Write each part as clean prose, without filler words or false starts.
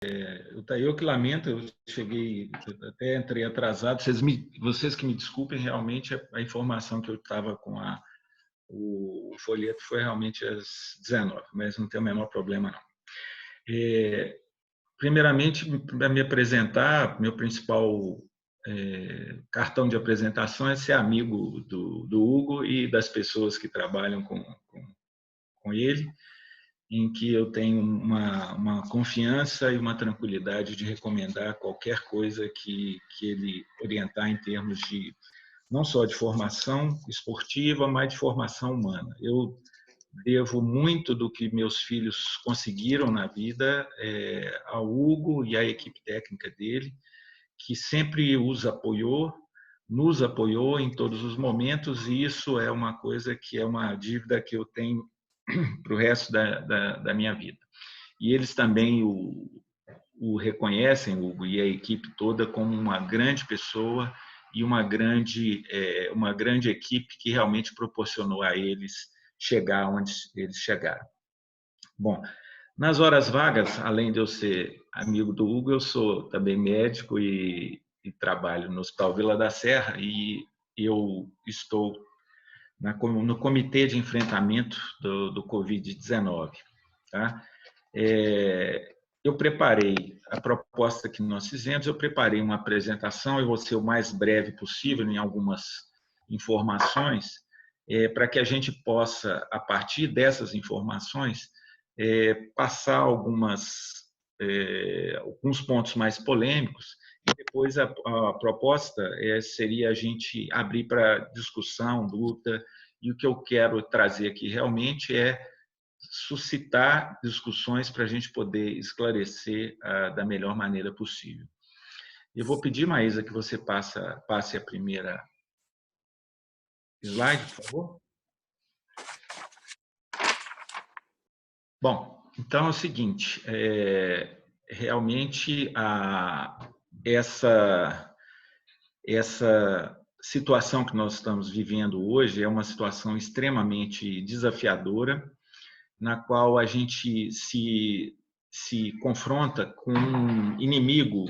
Eu que lamento, eu cheguei, até entrei atrasado. Vocês que me desculpem, realmente a informação que eu estava com o folheto foi realmente às 19, mas não tem o menor problema, não. Primeiramente, para me apresentar, meu principal cartão de apresentação é ser amigo do Hugo e das pessoas que trabalham com ele, em que eu tenho uma confiança e uma tranquilidade de recomendar qualquer coisa que ele orientar em termos de não só de formação esportiva, mas de formação humana. Eu devo muito do que meus filhos conseguiram na vida ao Hugo e à equipe técnica dele, que sempre nos apoiou em todos os momentos, e isso é uma coisa que é uma dívida que eu tenho para o resto da minha vida. E eles também o reconhecem, o Hugo e a equipe toda, como uma grande pessoa e uma grande equipe que realmente proporcionou a eles chegar onde eles chegaram. Bom, nas horas vagas, além de eu ser amigo do Hugo, eu sou também médico e trabalho no Hospital Vila da Serra, e eu estou no Comitê de Enfrentamento do Covid-19. Tá? Eu preparei a proposta que nós fizemos, eu preparei uma apresentação, eu vou ser o mais breve possível em algumas informações, para que a gente possa, a partir dessas informações, passar alguns pontos mais polêmicos, e depois a proposta seria a gente abrir para discussão, luta, e o que eu quero trazer aqui realmente é suscitar discussões para a gente poder esclarecer da melhor maneira possível. Eu vou pedir, Maísa, que você passe a primeira slide, por favor. Bom, então é o seguinte, realmente essa situação que nós estamos vivendo hoje é uma situação extremamente desafiadora, na qual a gente se confronta com um inimigo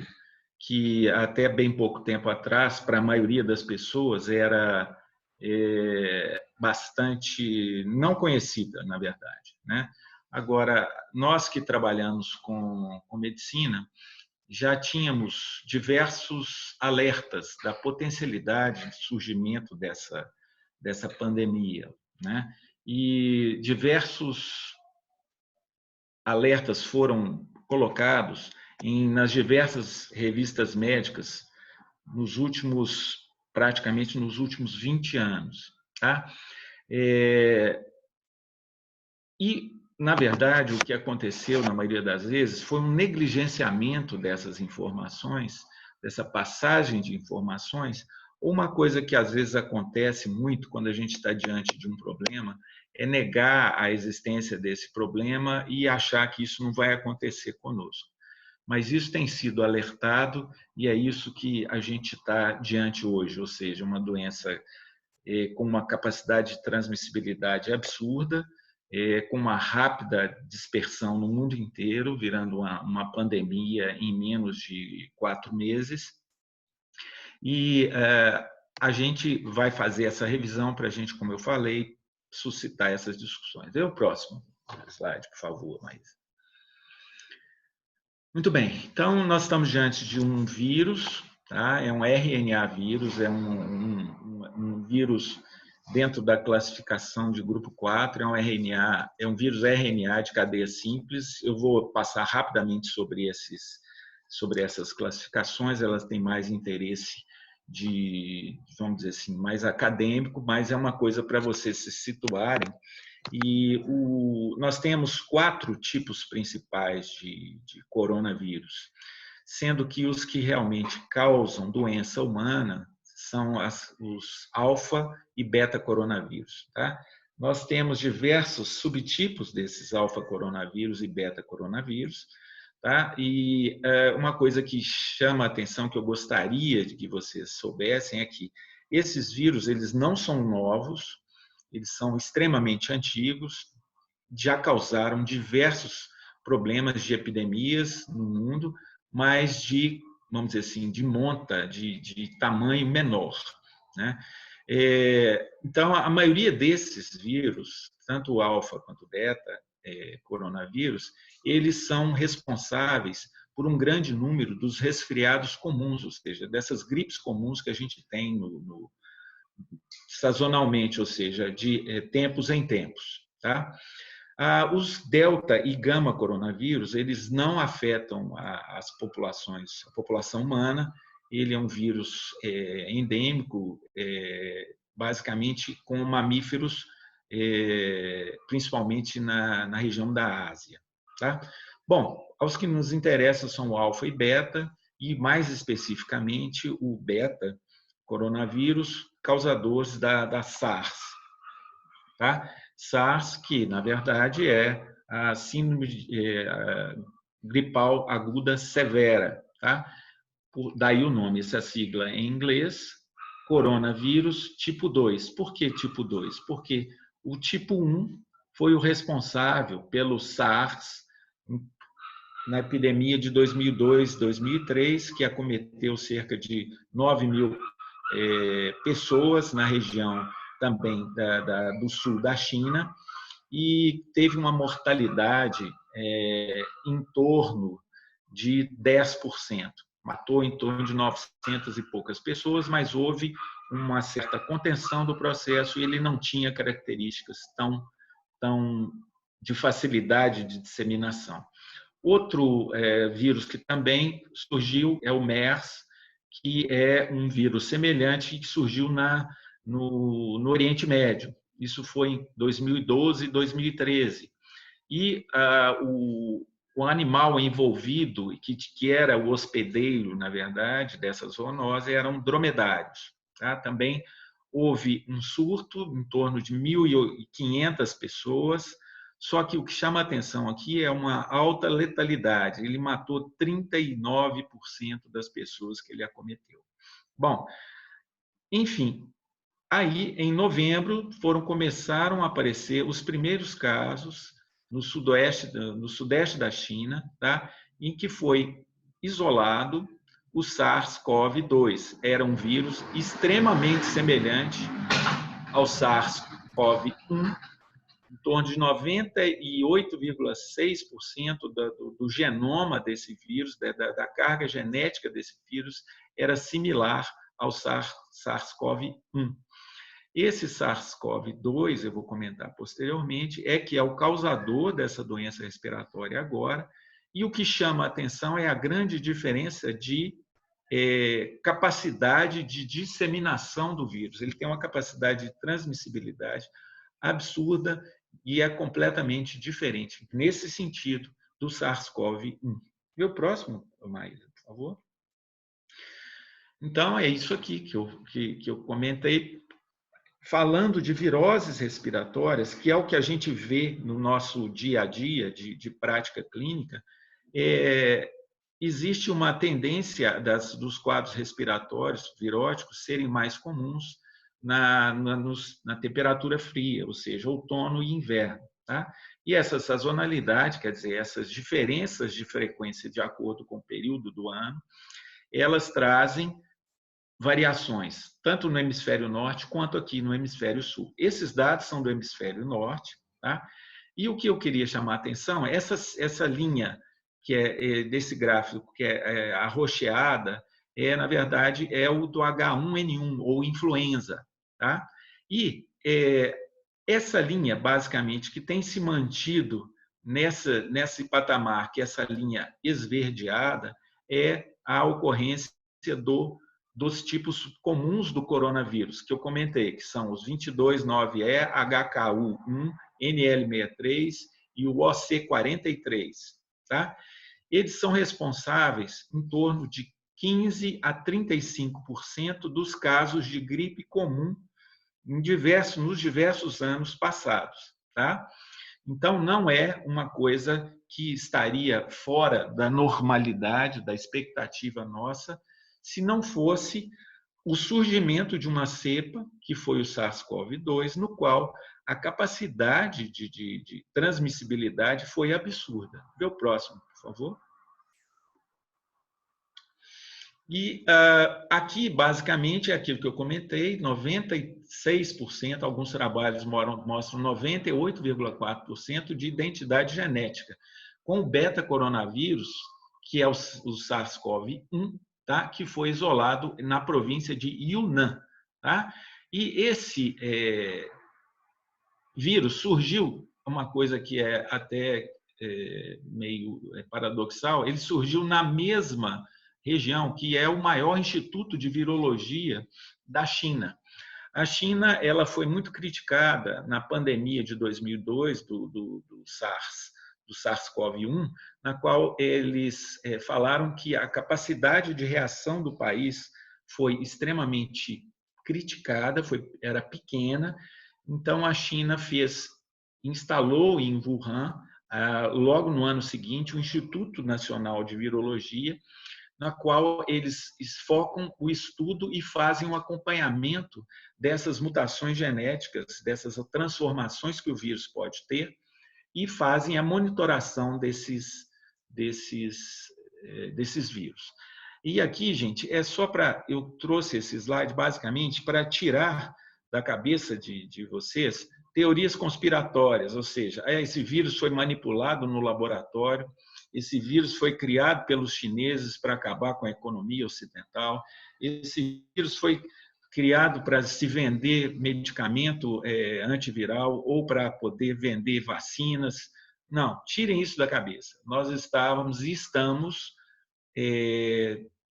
que até bem pouco tempo atrás, para a maioria das pessoas, era bastante não conhecida, na verdade, né? Agora, nós que trabalhamos com medicina, já tínhamos diversos alertas da potencialidade de surgimento dessa pandemia, né? E diversos alertas foram colocados nas diversas revistas médicas praticamente nos últimos 20 anos. Tá? E, na verdade, o que aconteceu, na maioria das vezes, foi um negligenciamento dessas informações, dessa passagem de informações. Uma coisa que, às vezes, acontece muito quando a gente está diante de um problema é negar a existência desse problema e achar que isso não vai acontecer conosco. Mas isso tem sido alertado e é isso que a gente está diante hoje, ou seja, uma doença com uma capacidade de transmissibilidade absurda, com uma rápida dispersão no mundo inteiro, virando uma pandemia em menos de 4 meses. E a gente vai fazer essa revisão para a gente, como eu falei, suscitar essas discussões. O próximo slide, por favor, Maísa. Muito bem, então nós estamos diante de um vírus, tá? É um RNA vírus, é um vírus dentro da classificação de grupo 4, é um RNA, é um vírus RNA de cadeia simples. Eu vou passar rapidamente sobre essas classificações, elas têm mais interesse vamos dizer assim, mais acadêmico, mas é uma coisa para vocês se situarem. E nós temos 4 tipos principais de coronavírus, sendo que os que realmente causam doença humana são os alfa e beta coronavírus. Tá? Nós temos diversos subtipos desses alfa coronavírus e beta coronavírus. Tá? E uma coisa que chama a atenção, que eu gostaria de que vocês soubessem, é que esses vírus eles não são novos, eles são extremamente antigos, já causaram diversos problemas de epidemias no mundo, mas de, vamos dizer assim, de monta, de tamanho menor, né? Então, a maioria desses vírus, tanto o alfa quanto o beta, coronavírus, eles são responsáveis por um grande número dos resfriados comuns, ou seja, dessas gripes comuns que a gente tem sazonalmente, ou seja, de tempos em tempos, tá? Os delta e gama coronavírus, eles não afetam as populações, a população humana. Ele é um vírus endêmico, basicamente com mamíferos, principalmente na região da Ásia, tá? Bom, aos que nos interessam são o alfa e beta, e mais especificamente o beta coronavírus, causadores da SARS, tá? SARS, que na verdade é a síndrome gripal aguda severa, tá? Daí o nome, essa sigla em inglês, coronavírus tipo 2. Por que tipo 2? Porque o tipo 1 foi o responsável pelo SARS na epidemia de 2002, 2003, que acometeu cerca de 9 mil pessoas na região também do sul da China, e teve uma mortalidade em torno de 10%. Matou em torno de 900 e poucas pessoas, mas houve uma certa contenção do processo e ele não tinha características tão de facilidade de disseminação. Outro vírus que também surgiu é o MERS, que é um vírus semelhante que surgiu no Oriente Médio. Isso foi em 2012 e 2013. E o animal envolvido, que era o hospedeiro, na verdade, dessa zoonose, eram dromedários. Tá? Também houve um surto em torno de 1.500 pessoas, só que o que chama a atenção aqui é uma alta letalidade. Ele matou 39% das pessoas que ele acometeu. Bom, enfim, aí em novembro começaram a aparecer os primeiros casos no sudeste da China, tá? Em que foi isolado o SARS-CoV-2. Era um vírus extremamente semelhante ao SARS-CoV-1, em torno de 98,6% do genoma desse vírus, da carga genética desse vírus, era similar ao SARS-CoV-1. Esse SARS-CoV-2, eu vou comentar posteriormente, que é o causador dessa doença respiratória agora, e o que chama a atenção é a grande diferença de capacidade de disseminação do vírus. Ele tem uma capacidade de transmissibilidade absurda e é completamente diferente, nesse sentido, do SARS-CoV-1. E o próximo, Maísa, por favor. Então, é isso aqui que eu comentei, falando de viroses respiratórias, que é o que a gente vê no nosso dia a dia de prática clínica. Existe uma tendência dos quadros respiratórios viróticos serem mais comuns na temperatura fria, ou seja, outono e inverno. Tá? E essa sazonalidade, quer dizer, essas diferenças de frequência de acordo com o período do ano, elas trazem variações, tanto no hemisfério norte quanto aqui no hemisfério sul. Esses dados são do hemisfério norte, tá? E o que eu queria chamar a atenção é essa linha que é desse gráfico, que é arroxeada, na verdade, é o do H1N1, ou influenza. Tá? E essa linha, basicamente, que tem se mantido nesse patamar, que é essa linha esverdeada, é a ocorrência dos tipos comuns do coronavírus, que eu comentei, que são os 22.9E, HKU1, NL63 e o OC43. Tá? Eles são responsáveis em torno de 15% a 35% dos casos de gripe comum nos diversos anos passados. Tá? Então, não é uma coisa que estaria fora da normalidade, da expectativa nossa, se não fosse o surgimento de uma cepa, que foi o SARS-CoV-2, no qual a capacidade de transmissibilidade foi absurda. Vê o próximo, por favor. E aqui, basicamente, é aquilo que eu comentei, 96%, alguns trabalhos mostram 98,4% de identidade genética. Com o beta-coronavírus, que é o SARS-CoV-1, tá? Que foi isolado na província de Yunnan. Tá? E esse vírus surgiu, uma coisa que é até meio paradoxal, ele surgiu na mesma região, que é o maior instituto de virologia da China. A China ela foi muito criticada na pandemia de 2002 do SARS-CoV-1, na qual eles falaram que a capacidade de reação do país foi extremamente criticada, era pequena. Então a China instalou em Wuhan, logo no ano seguinte, o Instituto Nacional de Virologia, na qual eles focam o estudo e fazem um acompanhamento dessas mutações genéticas, dessas transformações que o vírus pode ter, e fazem a monitoração desses vírus. E aqui, gente, eu trouxe esse slide basicamente para tirar da cabeça de vocês teorias conspiratórias, ou seja, esse vírus foi manipulado no laboratório, esse vírus foi criado pelos chineses para acabar com a economia ocidental, esse vírus foi criado para se vender medicamento antiviral ou para poder vender vacinas. Não, tirem isso da cabeça. Nós estamos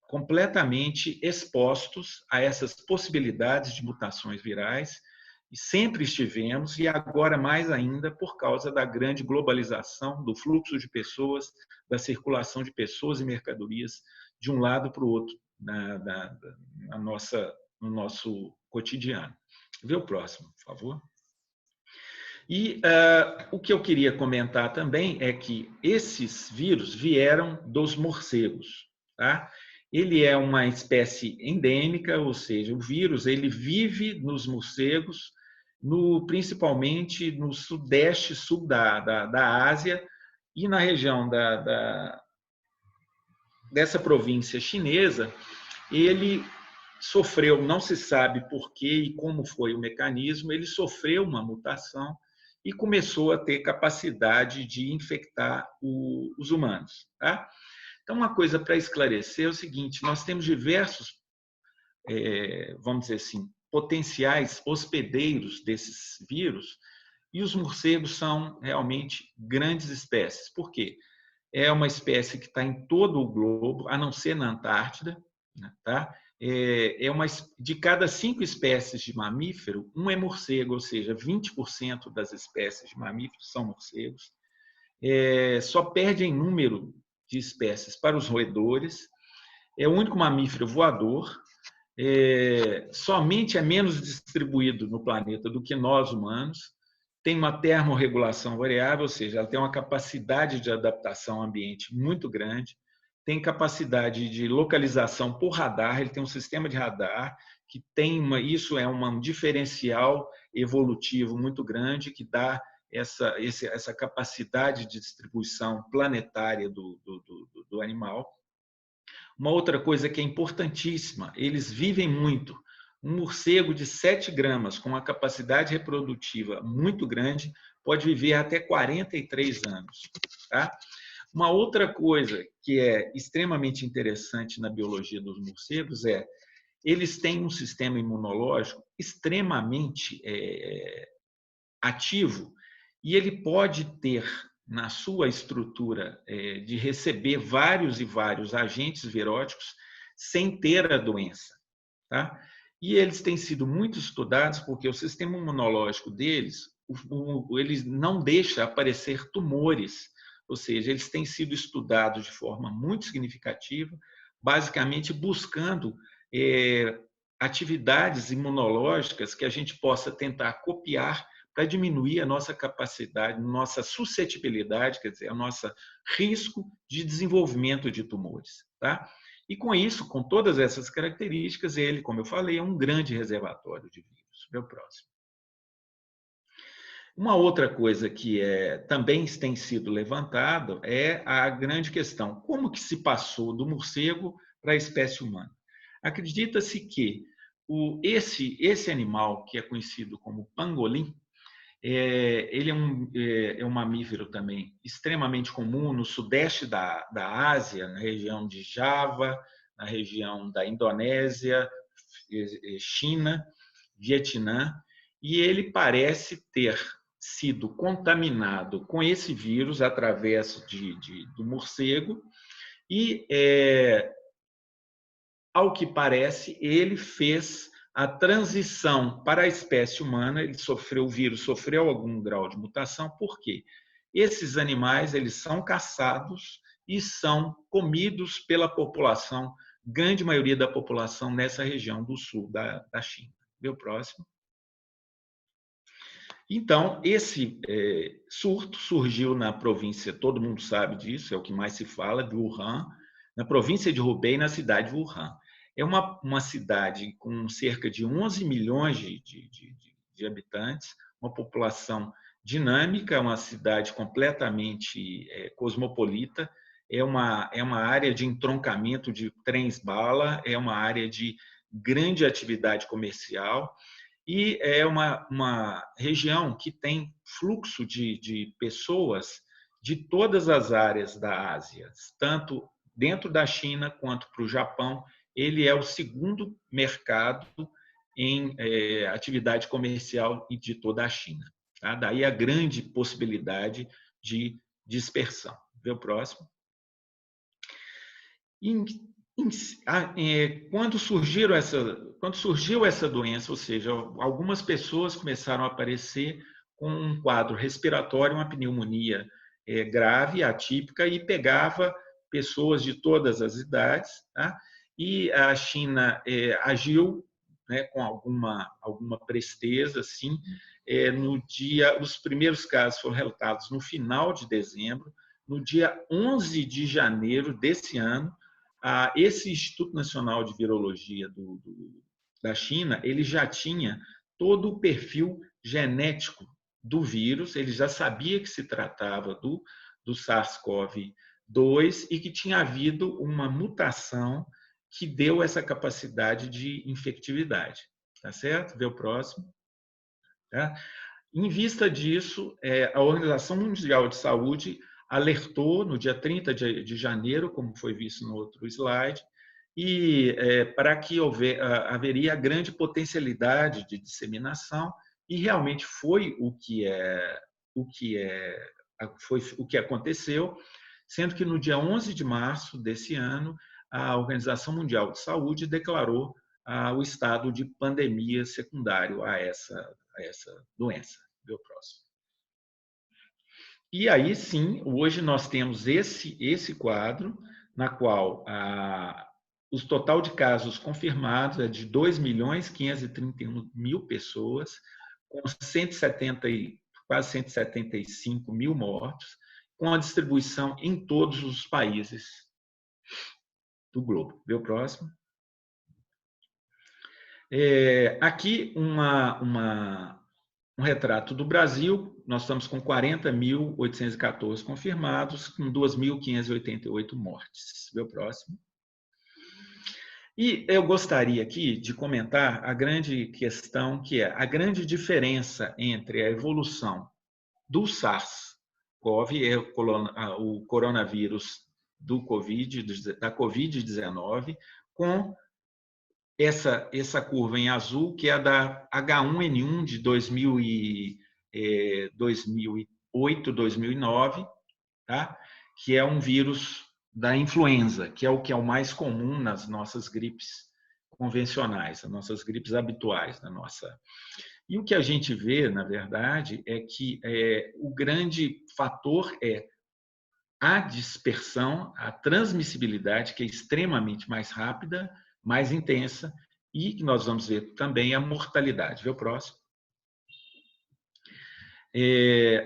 completamente expostos a essas possibilidades de mutações virais, e sempre estivemos, e agora mais ainda por causa da grande globalização, do fluxo de pessoas, da circulação de pessoas e mercadorias de um lado para o outro no nosso cotidiano. Vê o próximo, por favor. E o que eu queria comentar também é que esses vírus vieram dos morcegos. Tá? Ele é uma espécie endêmica, ou seja, o vírus ele vive nos morcegos, principalmente no sudeste, sul da Ásia e na região dessa província chinesa. Ele sofreu, não se sabe por quê e como foi o mecanismo, ele sofreu uma mutação e começou a ter capacidade de infectar os humanos. Tá? Então, uma coisa para esclarecer é o seguinte, nós temos diversos, vamos dizer assim, potenciais hospedeiros desses vírus, e os morcegos são realmente grandes espécies. Por quê? É uma espécie que está em todo o globo, a não ser na Antártida. Tá? De cada 5 espécies de mamífero, um é morcego, ou seja, 20% das espécies de mamíferos são morcegos. Só perde em número de espécies para os roedores. É o único mamífero voador. Somente é menos distribuído no planeta do que nós humanos. Tem uma termorregulação variável, ou seja, ela tem uma capacidade de adaptação ao ambiente muito grande, tem capacidade de localização por radar, ele tem um sistema de radar que isso é um diferencial evolutivo muito grande que dá essa capacidade de distribuição planetária do animal. Uma outra coisa que é importantíssima, eles vivem muito. Um morcego de 7 gramas, com uma capacidade reprodutiva muito grande, pode viver até 43 anos. Tá? Uma outra coisa que é extremamente interessante na biologia dos morcegos eles têm um sistema imunológico extremamente ativo e ele pode ter na sua estrutura de receber vários e vários agentes viróticos sem ter a doença. Tá? E eles têm sido muito estudados porque o sistema imunológico deles eles não deixa aparecer tumores, ou seja, eles têm sido estudados de forma muito significativa, basicamente buscando atividades imunológicas que a gente possa tentar copiar para diminuir a nossa capacidade, nossa suscetibilidade, quer dizer, o nosso risco de desenvolvimento de tumores. Tá? E com isso, com todas essas características, ele, como eu falei, é um grande reservatório de vírus. Meu próximo. Uma outra coisa que também tem sido levantado é a grande questão: como que se passou do morcego para a espécie humana? Acredita-se que esse animal, que é conhecido como pangolim, ele é um mamífero também extremamente comum no sudeste da Ásia, na região de Java, na região da Indonésia, China, Vietnã, e ele parece ter sido contaminado com esse vírus através do morcego e, ao que parece, ele fez a transição para a espécie humana. Ele o vírus sofreu algum grau de mutação. Por quê? Esses animais eles são caçados e são comidos pela população, grande maioria da população nessa região do sul da China. Meu próximo. Então, esse surto surgiu na província, todo mundo sabe disso, é o que mais se fala, de Wuhan, na província de Hubei, na cidade de Wuhan. É uma cidade com cerca de 11 milhões de habitantes, uma população dinâmica, uma cidade completamente cosmopolita, é uma área de entroncamento de trens-bala, é uma área de grande atividade comercial, e é uma região que tem fluxo de pessoas de todas as áreas da Ásia, tanto dentro da China quanto para o Japão. Ele é o segundo mercado em atividade comercial de toda a China. Tá? Daí a grande possibilidade de dispersão. Vê o próximo. Quando surgiu essa doença, ou seja, algumas pessoas começaram a aparecer com um quadro respiratório, uma pneumonia grave, atípica, e pegava pessoas de todas as idades. Tá? E a China agiu, né, com alguma presteza, assim. Os primeiros casos foram relatados no final de dezembro. No dia 11 de janeiro desse ano, esse Instituto Nacional de Virologia da China, ele já tinha todo o perfil genético do vírus, ele já sabia que se tratava do SARS-CoV-2 e que tinha havido uma mutação que deu essa capacidade de infectividade. Tá certo? Vê o próximo. Tá? Em vista disso, a Organização Mundial de Saúde alertou no dia 30 de janeiro, como foi visto no outro slide, e para que haveria grande potencialidade de disseminação, e realmente foi o que aconteceu, sendo que no dia 11 de março desse ano, a Organização Mundial de Saúde declarou o estado de pandemia secundário a essa doença. Vê o próximo. E aí sim, hoje nós temos esse quadro, na qual o total de casos confirmados é de 2.531.000 pessoas, com quase 175 mil mortos, com a distribuição em todos os países do globo. Vê o próximo. Aqui um retrato do Brasil. Nós estamos com 40.814 confirmados, com 2.588 mortes. Vê o próximo. E eu gostaria aqui de comentar a grande questão, que é a grande diferença entre a evolução do SARS-CoV, o coronavírus da Covid-19, com essa curva em azul, que é da H1N1 de 2008, 2009, tá? Que é um vírus da influenza, que é o mais comum nas nossas gripes convencionais, nas nossas gripes habituais. E o que a gente vê, na verdade, é que o grande fator é a dispersão, a transmissibilidade, que é extremamente mais rápida, mais intensa, e que nós vamos ver também a mortalidade. Vê o próximo.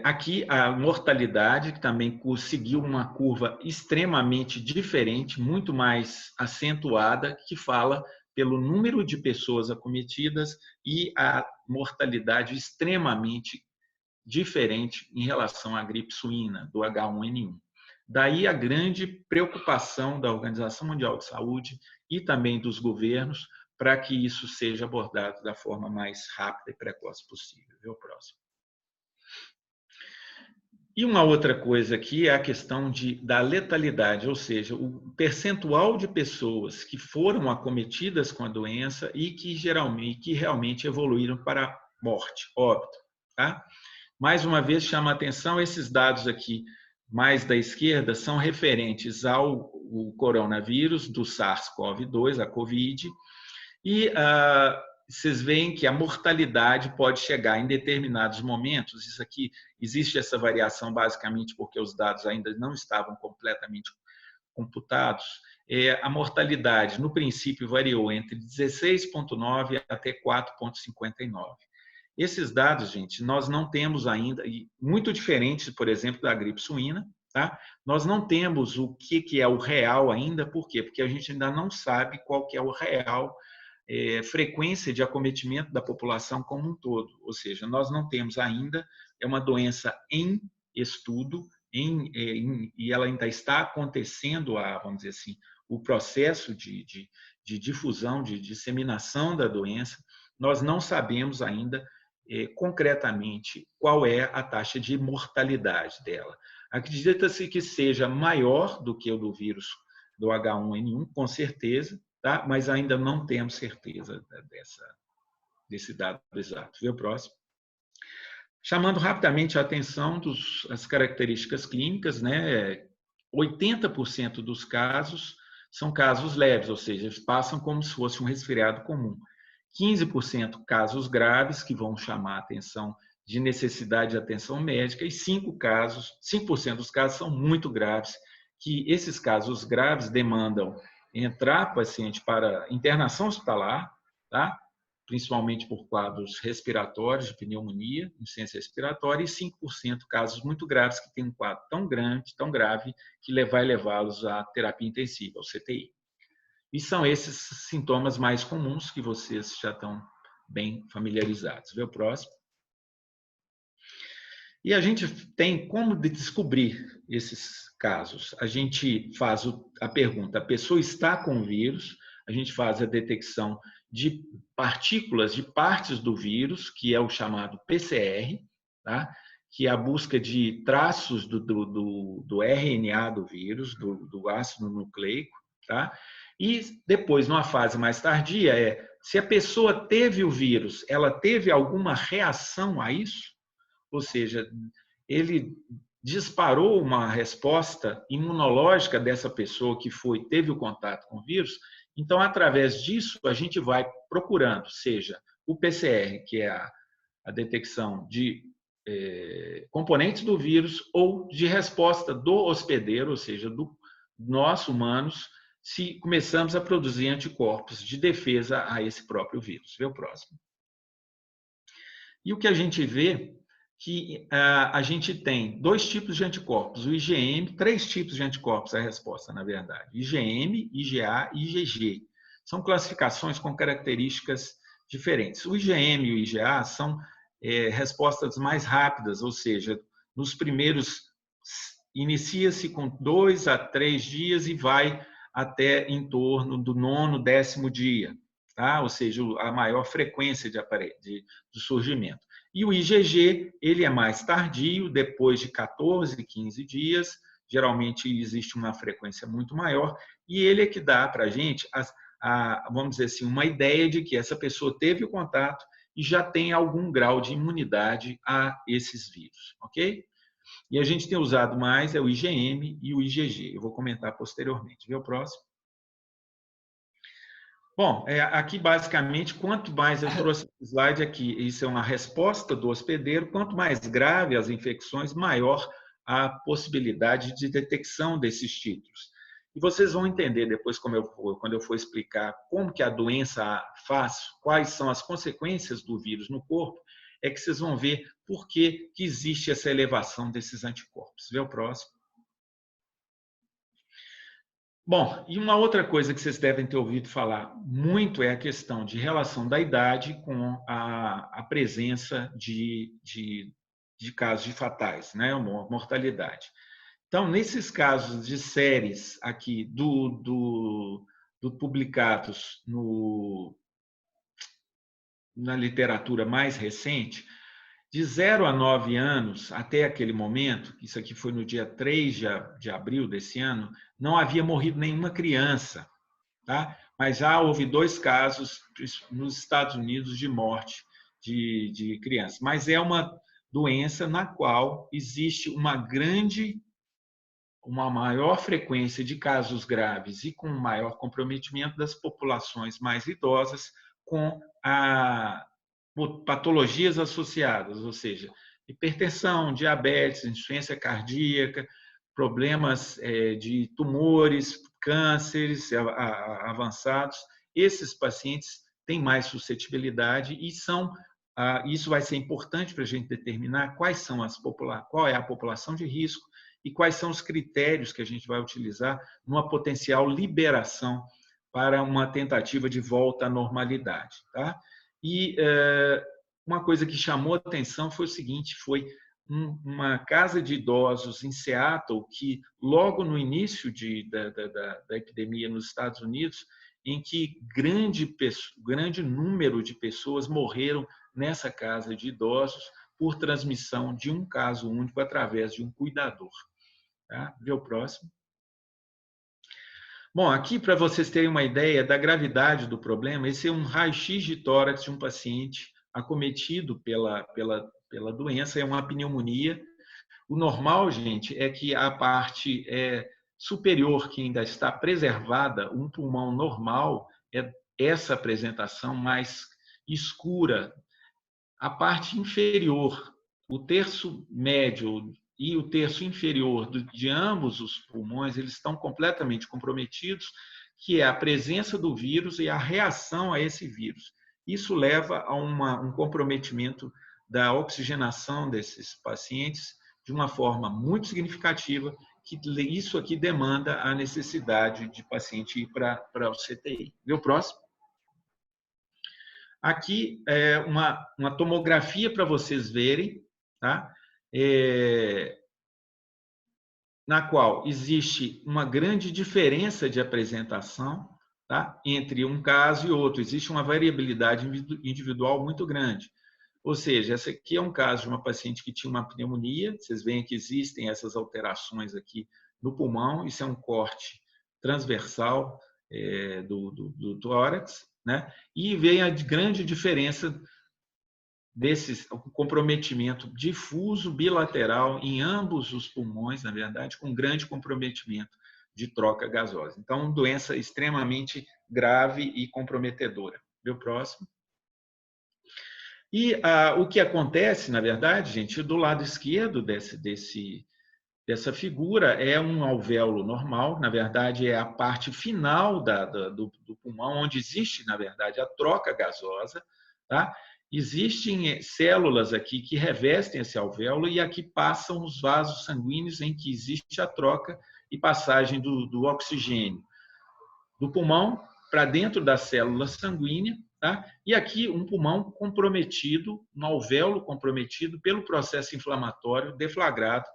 Aqui a mortalidade, que também seguiu uma curva extremamente diferente, muito mais acentuada, que fala pelo número de pessoas acometidas e a mortalidade extremamente diferente em relação à gripe suína, do H1N1. Daí a grande preocupação da Organização Mundial de Saúde e também dos governos para que isso seja abordado da forma mais rápida e precoce possível. Vê o próximo. E uma outra coisa aqui é a questão da letalidade, ou seja, o percentual de pessoas que foram acometidas com a doença e que realmente evoluíram para a morte, óbito. Tá? Mais uma vez, chama a atenção, esses dados aqui, mais da esquerda, são referentes ao coronavírus, do SARS-CoV-2, a COVID, e vocês veem que a mortalidade pode chegar em determinados momentos. Isso aqui, existe essa variação basicamente porque os dados ainda não estavam completamente computados. A mortalidade, no princípio, variou entre 16,9 até 4,59. Esses dados, gente, nós não temos ainda, muito diferentes, por exemplo, da gripe suína, tá? Nós não temos o que é o real ainda, por quê? Porque a gente ainda não sabe qual que é o real frequência de acometimento da população como um todo. Ou seja, nós não temos ainda, é uma doença em estudo, e ela ainda está acontecendo, vamos dizer assim, o processo de difusão, de disseminação da doença. Nós não sabemos ainda concretamente qual é a taxa de mortalidade dela. Acredita-se que seja maior do que o do vírus do H1N1, com certeza, tá? Mas ainda não temos certeza desse dado exato. Vê o próximo. Chamando rapidamente a atenção das características clínicas, né? 80% dos casos são casos leves, ou seja, eles passam como se fosse um resfriado comum. 15% casos graves, que vão chamar a atenção de necessidade de atenção médica, e 5% dos casos são muito graves, que esses casos graves demandam entrar paciente para internação hospitalar, tá? Principalmente por quadros respiratórios, de pneumonia, insuficiência respiratória, e 5% casos muito graves que têm um quadro tão grave, que vai levá-los à terapia intensiva, ao CTI. E são esses sintomas mais comuns que vocês já estão bem familiarizados. Vê o próximo. E a gente tem como descobrir esses casos. A gente faz a pergunta, a pessoa está com o vírus, a gente faz a detecção de partículas, de partes do vírus, que é o chamado PCR, tá? Que é a busca de traços do RNA do vírus, do ácido nucleico. Tá? E depois, numa fase mais tardia, se a pessoa teve o vírus, ela teve alguma reação a isso? Ou seja, ele disparou uma resposta imunológica dessa pessoa que teve o contato com o vírus. Então, através disso, a gente vai procurando, seja o PCR, que é a detecção de componentes do vírus, ou de resposta do hospedeiro, ou seja, do nós humanos, se começamos a produzir anticorpos de defesa a esse próprio vírus. Vê o próximo. E o que a gente vê que a gente tem 2 tipos de anticorpos, o IgM, 3 tipos de anticorpos, a resposta, na verdade, IgM, IgA e IgG. São classificações com características diferentes. O IgM e o IgA são respostas mais rápidas, ou seja, nos primeiros, inicia-se com 2 a 3 dias e vai até em torno do 9º, 10º dia, tá? Ou seja, a maior frequência de surgimento. E o IgG, ele é mais tardio, depois de 14, 15 dias, geralmente existe uma frequência muito maior, e ele é que dá para a gente, vamos dizer assim, uma ideia de que essa pessoa teve o contato e já tem algum grau de imunidade a esses vírus, ok? E a gente tem usado mais o IgM e o IgG. Eu vou comentar posteriormente. Vê o próximo. Bom, aqui basicamente, quanto mais eu trouxe esse slide aqui, isso é uma resposta do hospedeiro, quanto mais grave as infecções, maior a possibilidade de detecção desses títulos. E vocês vão entender depois, quando eu for explicar como que a doença faz, quais são as consequências do vírus no corpo, é que vocês vão ver por que existe essa elevação desses anticorpos. Vê o próximo. Bom, e uma outra coisa que vocês devem ter ouvido falar muito é a questão de relação da idade com a presença de casos de fatais, né? Mortalidade. Então, nesses casos de séries aqui do publicados na literatura mais recente, de 0 a 9 anos, até aquele momento, isso aqui foi no dia 3 de abril desse ano, não havia morrido nenhuma criança, tá? Mas já houve 2 casos nos Estados Unidos de morte de crianças. Mas é uma doença na qual existe uma maior frequência de casos graves e com maior comprometimento das populações mais idosas com patologias associadas, ou seja, hipertensão, diabetes, insuficiência cardíaca, problemas de tumores, cânceres avançados. Esses pacientes têm mais suscetibilidade e isso vai ser importante para a gente determinar qual é a população de risco e quais são os critérios que a gente vai utilizar numa potencial liberação para uma tentativa de volta à normalidade. Tá? E uma coisa que chamou a atenção foi o seguinte, foi uma casa de idosos em Seattle, que logo no início da epidemia nos Estados Unidos, em que grande número de pessoas morreram nessa casa de idosos por transmissão de um caso único através de um cuidador. Tá? Vê o próximo. Bom, aqui para vocês terem uma ideia da gravidade do problema, esse é um raio-x de tórax de um paciente acometido pela doença, é uma pneumonia. O normal, gente, é que a parte superior que ainda está preservada, um pulmão normal, é essa apresentação mais escura. A parte inferior, o terço médio e o terço inferior de ambos os pulmões, eles estão completamente comprometidos, que é a presença do vírus e a reação a esse vírus. Isso leva a um comprometimento da oxigenação desses pacientes de uma forma muito significativa, que isso aqui demanda a necessidade de paciente ir para o CTI. Vê o próximo? Aqui é uma tomografia para vocês verem, tá? Na qual existe uma grande diferença de apresentação, tá? Entre um caso e outro. Existe uma variabilidade individual muito grande. Ou seja, essa aqui é um caso de uma paciente que tinha uma pneumonia. Vocês veem que existem essas alterações aqui no pulmão. Isso é um corte transversal do tórax, né? E vem a grande diferença desse comprometimento difuso bilateral em ambos os pulmões, na verdade, com grande comprometimento de troca gasosa. Então, doença extremamente grave e comprometedora. Vê o próximo. E o que acontece, na verdade, gente, do lado esquerdo dessa figura é um alvéolo normal, na verdade, é a parte final do pulmão, onde existe, na verdade, a troca gasosa, tá? Existem células aqui que revestem esse alvéolo e aqui passam os vasos sanguíneos em que existe a troca e passagem do oxigênio do pulmão para dentro da célula sanguínea, tá? E aqui um pulmão comprometido, um alvéolo comprometido pelo processo inflamatório deflagrado,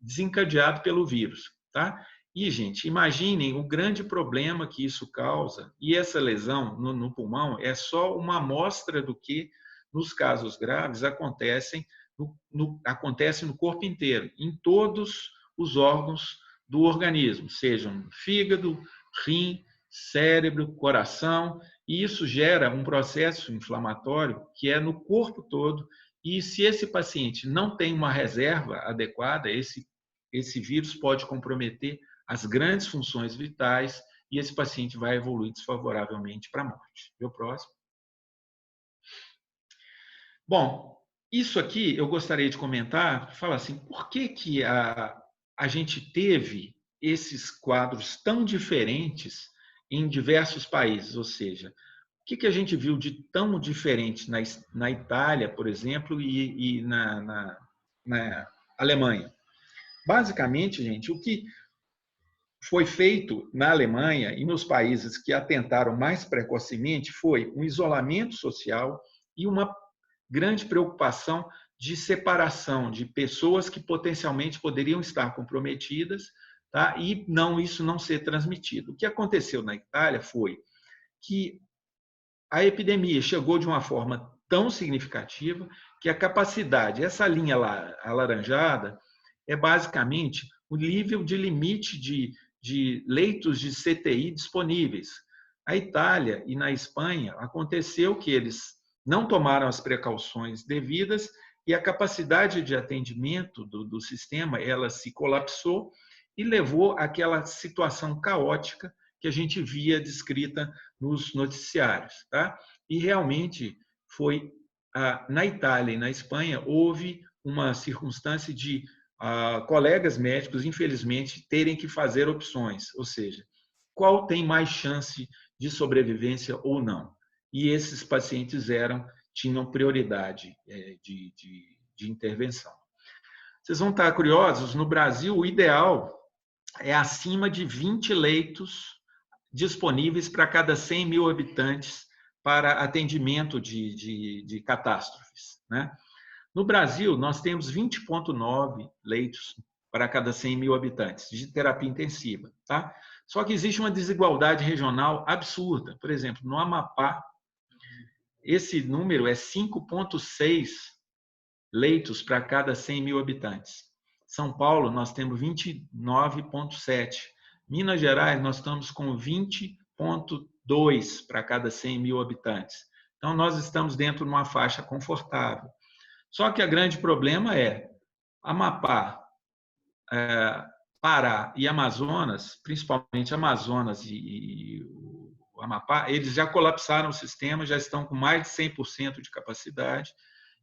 desencadeado pelo vírus, tá? E, gente, imaginem o grande problema que isso causa, e essa lesão no pulmão é só uma amostra do que, nos casos graves, acontece no corpo inteiro, em todos os órgãos do organismo, sejam fígado, rim, cérebro, coração, e isso gera um processo inflamatório que é no corpo todo, e se esse paciente não tem uma reserva adequada, esse vírus pode comprometer as grandes funções vitais e esse paciente vai evoluir desfavoravelmente para a morte. Vê o próximo. Bom, isso aqui eu gostaria de comentar, falar assim, por que a gente teve esses quadros tão diferentes em diversos países, ou seja, que a gente viu de tão diferente na Itália, por exemplo, e na Alemanha? Basicamente, gente, o que foi feito na Alemanha e nos países que atentaram mais precocemente foi um isolamento social e uma grande preocupação de separação de pessoas que potencialmente poderiam estar comprometidas, tá? E isso não ser transmitido. O que aconteceu na Itália foi que a epidemia chegou de uma forma tão significativa que a capacidade, essa linha lá alaranjada, é basicamente o nível de limite de leitos de CTI disponíveis. A Itália e na Espanha aconteceu que eles não tomaram as precauções devidas e a capacidade de atendimento do sistema ela se colapsou e levou àquela situação caótica que a gente via descrita nos noticiários. Tá? E realmente foi na Itália e na Espanha houve uma circunstância de colegas médicos, infelizmente, terem que fazer opções, ou seja, qual tem mais chance de sobrevivência ou não. E esses pacientes tinham prioridade de intervenção. Vocês vão estar curiosos, no Brasil, o ideal é acima de 20 leitos disponíveis para cada 100 mil habitantes para atendimento de catástrofes. Né? No Brasil, nós temos 20,9 leitos para cada 100 mil habitantes de terapia intensiva. Tá? Só que existe uma desigualdade regional absurda. Por exemplo, no Amapá, esse número é 5,6 leitos para cada 100 mil habitantes. São Paulo, nós temos 29,7. Minas Gerais, nós estamos com 20,2 para cada 100 mil habitantes. Então, nós estamos dentro de uma faixa confortável. Só que o grande problema é Amapá, Pará e Amazonas, principalmente Amazonas e o Amapá, eles já colapsaram o sistema, já estão com mais de 100% de capacidade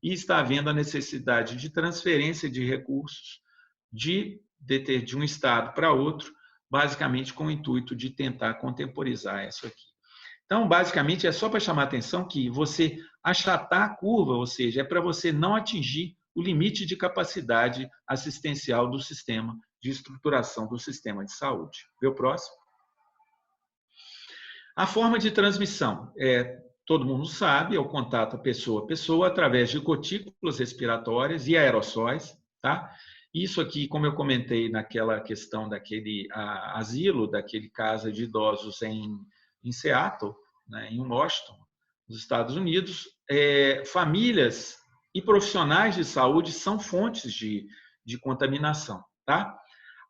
e está havendo a necessidade de transferência de recursos de um estado para outro, basicamente com o intuito de tentar contemporizar isso aqui. Então, basicamente, é só para chamar a atenção que você achatar a curva, ou seja, é para você não atingir o limite de capacidade assistencial do sistema, de estruturação do sistema de saúde. Vê o próximo? A forma de transmissão todo mundo sabe, é o contato pessoa a pessoa através de gotículas respiratórias e aerossóis, tá? Isso aqui, como eu comentei naquela questão daquele asilo, daquele casa de idosos em Seattle, né, em Washington, nos Estados Unidos, famílias e profissionais de saúde são fontes de contaminação. Tá?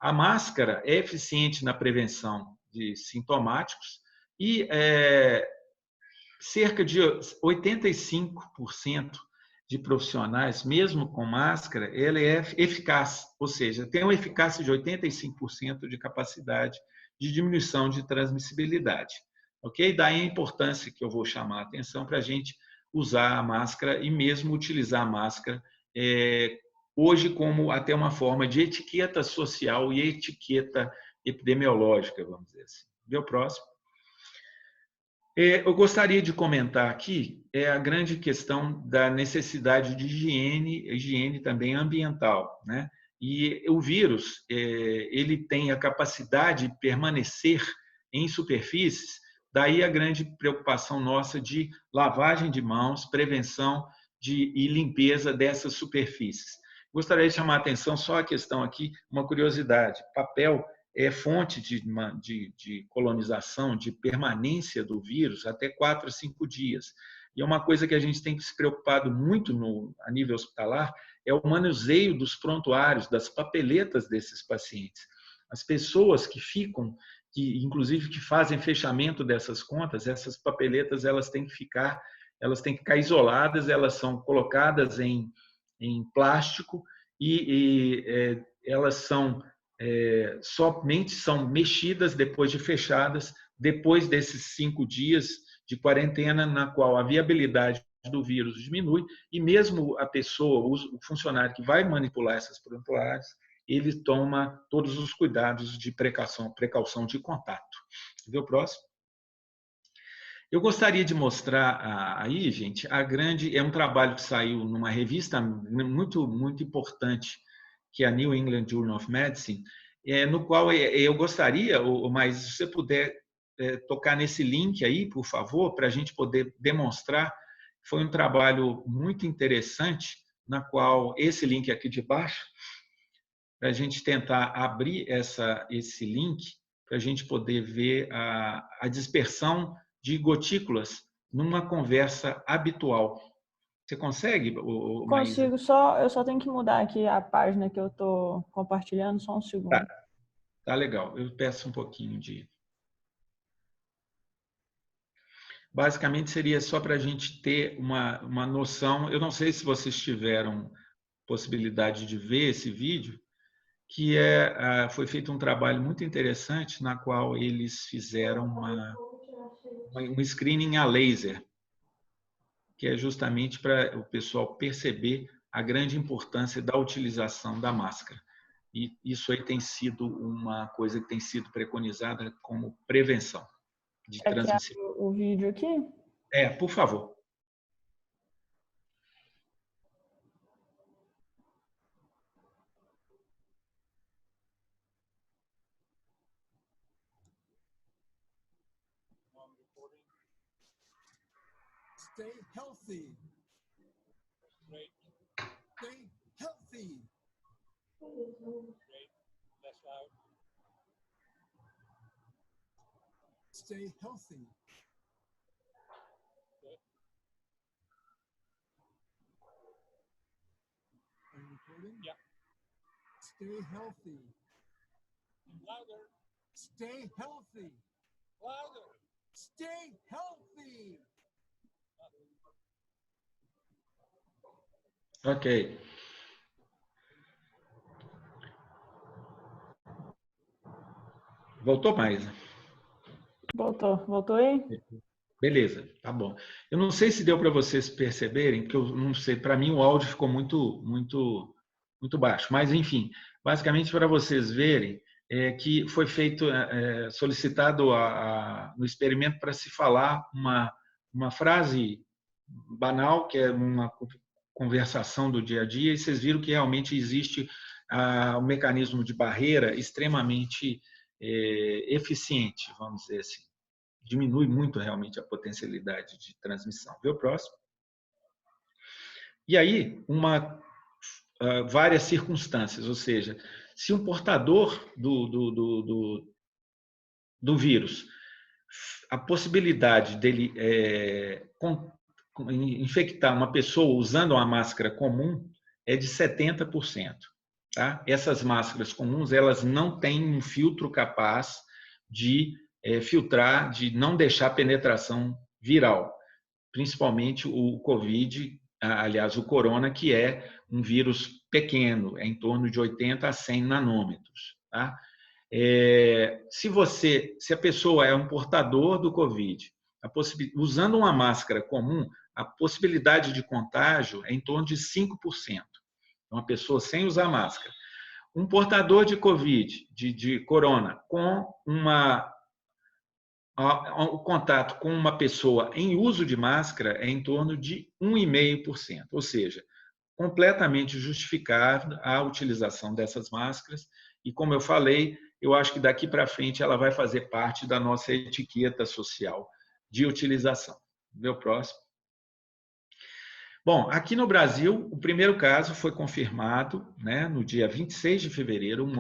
A máscara é eficiente na prevenção de sintomáticos e cerca de 85% de profissionais, mesmo com máscara, ela é eficaz, ou seja, tem uma eficácia de 85% de capacidade de diminuição de transmissibilidade. Ok? Daí a importância que eu vou chamar a atenção para a gente usar a máscara e mesmo utilizar a máscara hoje como até uma forma de etiqueta social e etiqueta epidemiológica, vamos dizer assim. Vê o próximo. Eu gostaria de comentar aqui a grande questão da necessidade de higiene também ambiental, né? E o vírus ele tem a capacidade de permanecer em superfícies, daí a grande preocupação nossa de lavagem de mãos, prevenção e limpeza dessas superfícies. Gostaria de chamar a atenção só a questão aqui, uma curiosidade: papel é fonte de colonização, de permanência do vírus até 4 a 5 dias. E é uma coisa que a gente tem se preocupado muito a nível hospitalar, é o manuseio dos prontuários, das papeletas desses pacientes. As pessoas que ficam, inclusive que fazem fechamento dessas contas, essas papeletas elas têm que ficar isoladas, elas são colocadas em plástico e elas somente são mexidas depois de fechadas, depois desses 5 dias de quarentena, na qual a viabilidade do vírus diminui e mesmo a pessoa, o funcionário que vai manipular essas prontuários, ele toma todos os cuidados de precaução de contato. Vê o próximo? Eu gostaria de mostrar aí, gente, é um trabalho que saiu numa revista muito importante, que é a New England Journal of Medicine, no qual eu gostaria, mas se você puder tocar nesse link aí, por favor, para a gente poder demonstrar. Foi um trabalho muito interessante, na qual esse link aqui de baixo, para a gente tentar abrir esse link, para a gente poder ver a dispersão de gotículas numa conversa habitual. Você consegue, Maísa? Consigo, eu só tenho que mudar aqui a página que eu estou compartilhando, só um segundo. Tá legal. Eu peço um pouquinho de... Basicamente, seria só para a gente ter uma noção. Eu não sei se vocês tiveram possibilidade de ver esse vídeo, que foi feito um trabalho muito interessante, na qual eles fizeram um screening a laser, que é justamente para o pessoal perceber a grande importância da utilização da máscara. E isso aí tem sido uma coisa que tem sido preconizada como prevenção de transmissão. O vídeo aqui? Por favor. Stay healthy. Great. Stay healthy. Great. Less loud. Stay healthy. Good. Are you recording? Yeah. Stay healthy. Louder. Stay healthy. Louder. Stay healthy. Ok. Voltou mais? Voltou aí? Beleza, tá bom. Eu não sei se deu para vocês perceberem, porque eu não sei, para mim o áudio ficou muito baixo, mas enfim, basicamente para vocês verem que foi feito, solicitado no experimento para se falar uma frase banal, que é uma conversação do dia a dia, e vocês viram que realmente existe um mecanismo de barreira extremamente eficiente, vamos dizer assim. Diminui muito realmente a potencialidade de transmissão. Vê o próximo. E aí, várias circunstâncias, ou seja, se um portador do vírus, a possibilidade dele infectar uma pessoa usando uma máscara comum é de 70%. Tá? Essas máscaras comuns, elas não têm um filtro capaz de filtrar, de não deixar penetração viral, principalmente o COVID, aliás, o corona, que é um vírus pequeno, é em torno de 80 a 100 nanômetros. Tá? Se a pessoa é um portador do COVID, usando uma máscara comum, a possibilidade de contágio é em torno de 5%. Uma pessoa sem usar máscara. Um portador de COVID, de corona, com o contato com uma pessoa em uso de máscara é em torno de 1,5%, ou seja, completamente justificável a utilização dessas máscaras. E, como eu falei, eu acho que daqui para frente ela vai fazer parte da nossa etiqueta social de utilização. Vê o próximo. Bom, aqui no Brasil, o primeiro caso foi confirmado, né, no dia 26 de fevereiro. Um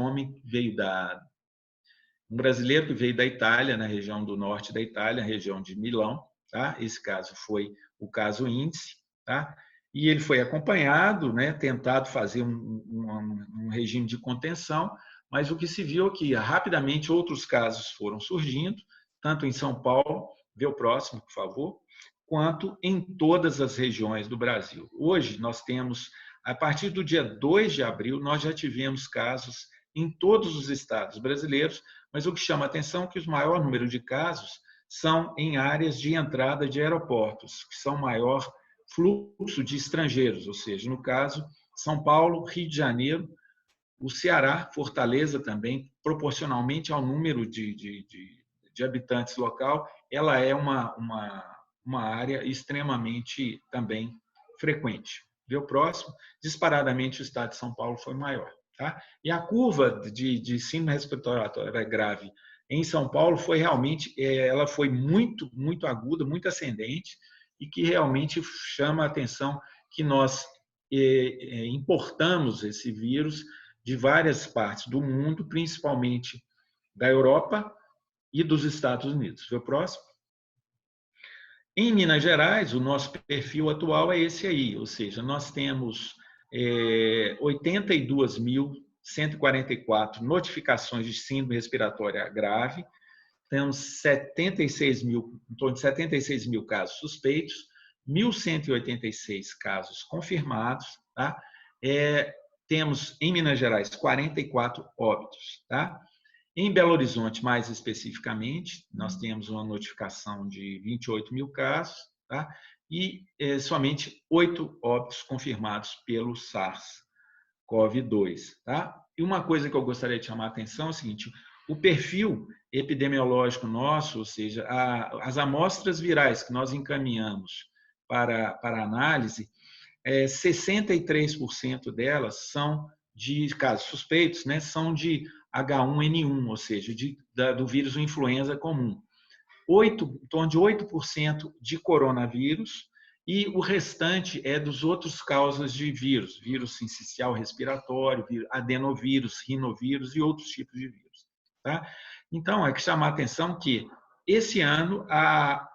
brasileiro que veio da Itália, na região do norte da Itália, região de Milão. Tá? Esse caso foi o caso índice. Tá? E ele foi acompanhado, né, tentado fazer um regime de contenção, mas o que se viu é que rapidamente outros casos foram surgindo, tanto em São Paulo, vê o próximo, por favor, quanto em todas as regiões do Brasil. Hoje, nós temos, a partir do dia 2 de abril, nós já tivemos casos em todos os estados brasileiros, mas o que chama a atenção é que o maior número de casos são em áreas de entrada de aeroportos, que são maior fluxo de estrangeiros, ou seja, no caso, São Paulo, Rio de Janeiro, o Ceará, Fortaleza também, proporcionalmente ao número de habitantes local, ela é uma área extremamente também frequente. Vê o próximo? Disparadamente, o estado de São Paulo foi maior. Tá? E a curva de síndrome respiratória grave em São Paulo foi realmente, ela foi muito, muito aguda, muito ascendente, e que realmente chama a atenção que nós importamos esse vírus de várias partes do mundo, principalmente da Europa e dos Estados Unidos. Vê o próximo? Em Minas Gerais, o nosso perfil atual é esse aí, ou seja, nós temos 82.144 notificações de síndrome respiratória grave, temos 76 mil, em torno de 76 mil casos suspeitos, 1.186 casos confirmados, tá? Temos em Minas Gerais 44 óbitos, tá? Em Belo Horizonte, mais especificamente, nós temos uma notificação de 28 mil casos, tá? E somente 8 óbitos confirmados pelo SARS-CoV-2. Tá? E uma coisa que eu gostaria de chamar a atenção é o seguinte: o perfil epidemiológico nosso, ou seja, as amostras virais que nós encaminhamos para análise, 63% delas são de casos suspeitos, né, são de H1N1, ou seja, do vírus influenza comum. Em torno de 8% de coronavírus, e o restante é dos outros causas de vírus, vírus sincicial respiratório, adenovírus, rinovírus e outros tipos de vírus. Tá? Então, é que chamar a atenção que esse ano a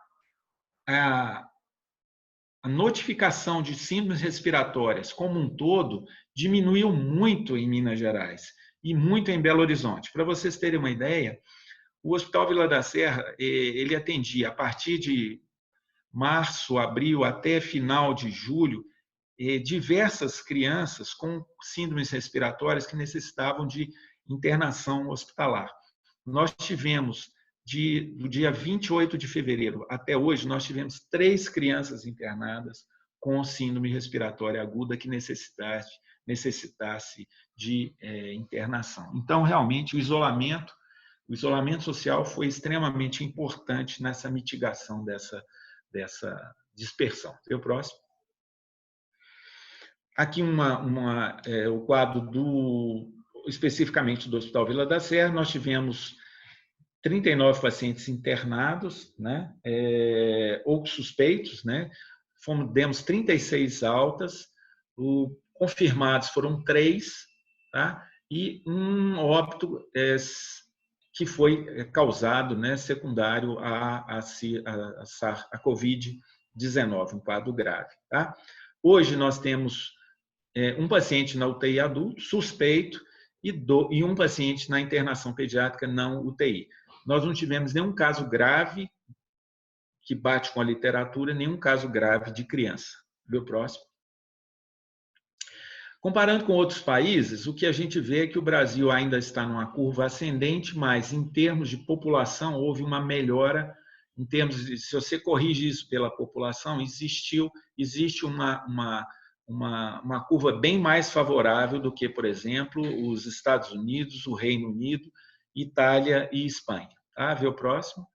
notificação de síndromes respiratórias como um todo diminuiu muito em Minas Gerais e muito em Belo Horizonte. Para vocês terem uma ideia, o Hospital Vila da Serra, ele atendia a partir de março, abril, até final de julho, diversas crianças com síndromes respiratórias que necessitavam de internação hospitalar. Nós tivemos, do dia 28 de fevereiro até hoje, nós tivemos 3 crianças internadas com síndrome respiratória aguda que necessitasse de internação. Então, realmente, o isolamento social foi extremamente importante nessa mitigação dessa dispersão. O próximo. Aqui o quadro especificamente do Hospital Vila da Serra, nós tivemos 39 pacientes internados, né, ou suspeitos, né, demos 36 altas, confirmados foram 3, tá, e um óbito que foi causado, né, secundário à Covid-19, um quadro grave. Tá? Hoje nós temos um paciente na UTI adulto, suspeito, e um paciente na internação pediátrica não UTI. Nós não tivemos nenhum caso grave que bate com a literatura, nenhum caso grave de criança. Vê o próximo. Comparando com outros países, o que a gente vê é que o Brasil ainda está numa curva ascendente, mas em termos de população houve uma melhora. Em termos de, se você corrige isso pela população, existe uma curva bem mais favorável do que, por exemplo, os Estados Unidos, o Reino Unido, Itália e Espanha. Tá? Vê o próximo.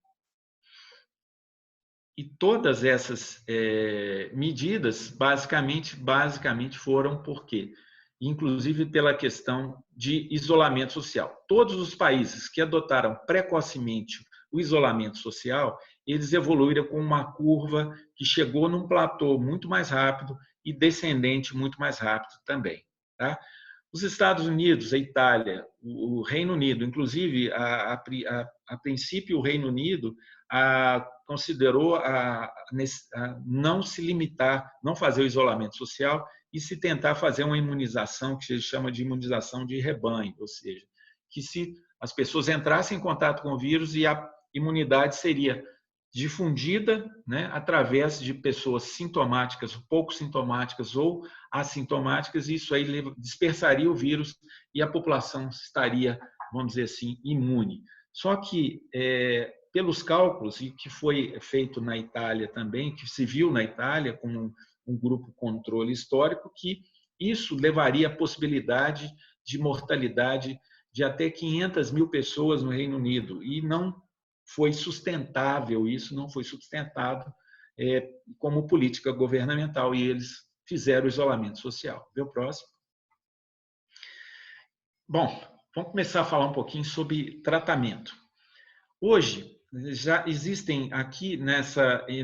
E todas essas medidas, basicamente foram por quê? Inclusive pela questão de isolamento social. Todos os países que adotaram precocemente o isolamento social, eles evoluíram com uma curva que chegou num platô muito mais rápido e descendente muito mais rápido também. Tá? Os Estados Unidos, a Itália, o Reino Unido, inclusive, a princípio, o Reino Unido considerou não se limitar, não fazer o isolamento social e se tentar fazer uma imunização que se chama de imunização de rebanho, ou seja, que se as pessoas entrassem em contato com o vírus e a imunidade seria difundida, né, através de pessoas sintomáticas, pouco sintomáticas ou assintomáticas, e isso aí dispersaria o vírus e a população estaria, vamos dizer assim, imune. Só que, pelos cálculos, e que foi feito na Itália também, que se viu na Itália com um grupo controle histórico, que isso levaria à possibilidade de mortalidade de até 500 mil pessoas no Reino Unido, e não foi sustentável, isso não foi sustentado como política governamental, e eles fizeram o isolamento social. Vê o próximo. Bom, vamos começar a falar um pouquinho sobre tratamento. Hoje, já existem aqui,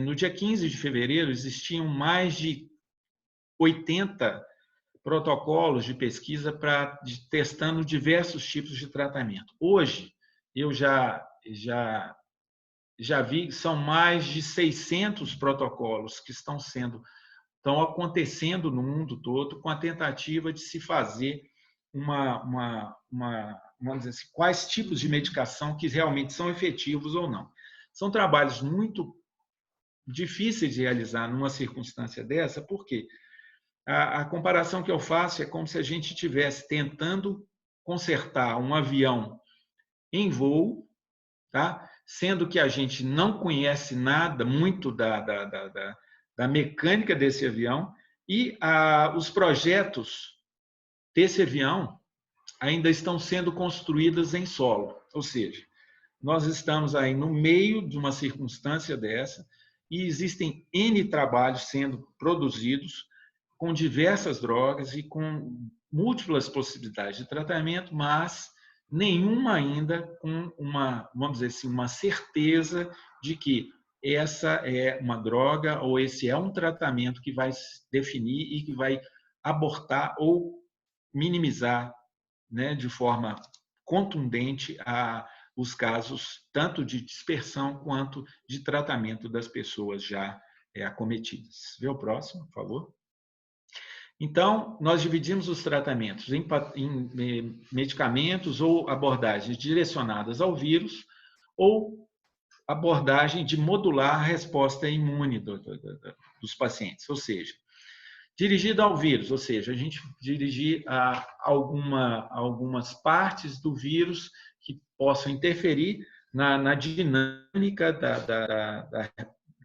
no dia 15 de fevereiro, existiam mais de 80 protocolos de pesquisa testando diversos tipos de tratamento. Hoje, eu já vi que são mais de 600 protocolos que estão acontecendo no mundo todo com a tentativa de se fazer vamos dizer assim, quais tipos de medicação que realmente são efetivos ou não. São trabalhos muito difíceis de realizar numa circunstância dessa, porque a comparação que eu faço é como se a gente estivesse tentando consertar um avião em voo, tá? Sendo que a gente não conhece nada muito da mecânica desse avião, e os projetos desse avião ainda estão sendo construídos em solo. Ou seja, nós estamos aí no meio de uma circunstância dessa e existem N trabalhos sendo produzidos com diversas drogas e com múltiplas possibilidades de tratamento, mas nenhuma ainda com vamos dizer assim, uma certeza de que essa é uma droga ou esse é um tratamento que vai definir e que vai abortar ou minimizar, né, de forma contundente os casos tanto de dispersão quanto de tratamento das pessoas já acometidas. Vê o próximo, por favor. Então, nós dividimos os tratamentos em medicamentos ou abordagens direcionadas ao vírus ou abordagem de modular a resposta imune dos pacientes, ou seja, dirigida ao vírus, ou seja, a gente dirigir a algumas partes do vírus que possam interferir na dinâmica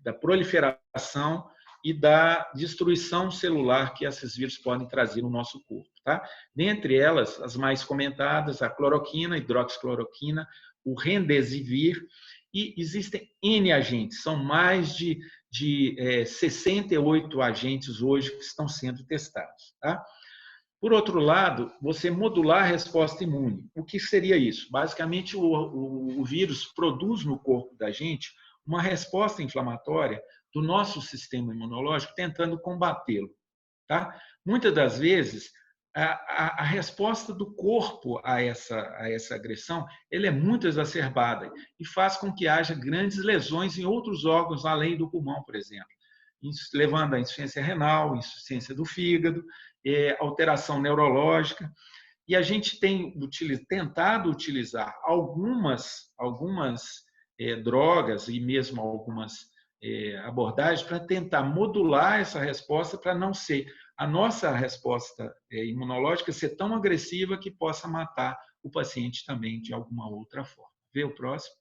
da proliferação e da destruição celular que esses vírus podem trazer no nosso corpo. Tá? Dentre elas, as mais comentadas, a cloroquina, a hidroxicloroquina, o remdesivir, e existem N agentes, são mais de 68 agentes hoje que estão sendo testados. Tá? Por outro lado, você modular a resposta imune. O que seria isso? Basicamente, o vírus produz no corpo da gente uma resposta inflamatória do nosso sistema imunológico tentando combatê-lo. Tá? Muitas das vezes, a resposta do corpo a essa agressão ela é muito exacerbada e faz com que haja grandes lesões em outros órgãos, além do pulmão, por exemplo, levando à insuficiência renal, insuficiência do fígado, alteração neurológica. E a gente tem tentado utilizar algumas drogas e mesmo algumas abordagens para tentar modular essa resposta para não ser a nossa resposta imunológica ser tão agressiva que possa matar o paciente também de alguma outra forma. Vê o próximo.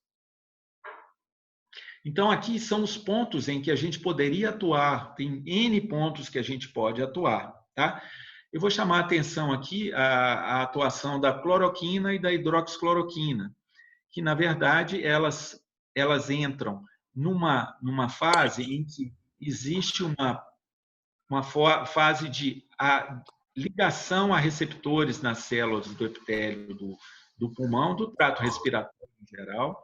Então, aqui são os pontos em que a gente poderia atuar. Tem N pontos que a gente pode atuar. Tá? Eu vou chamar a atenção aqui a atuação da cloroquina e da hidroxicloroquina, que, na verdade, elas entram numa fase em que existe uma fase de ligação a receptores nas células do epitélio do pulmão, do trato respiratório em geral,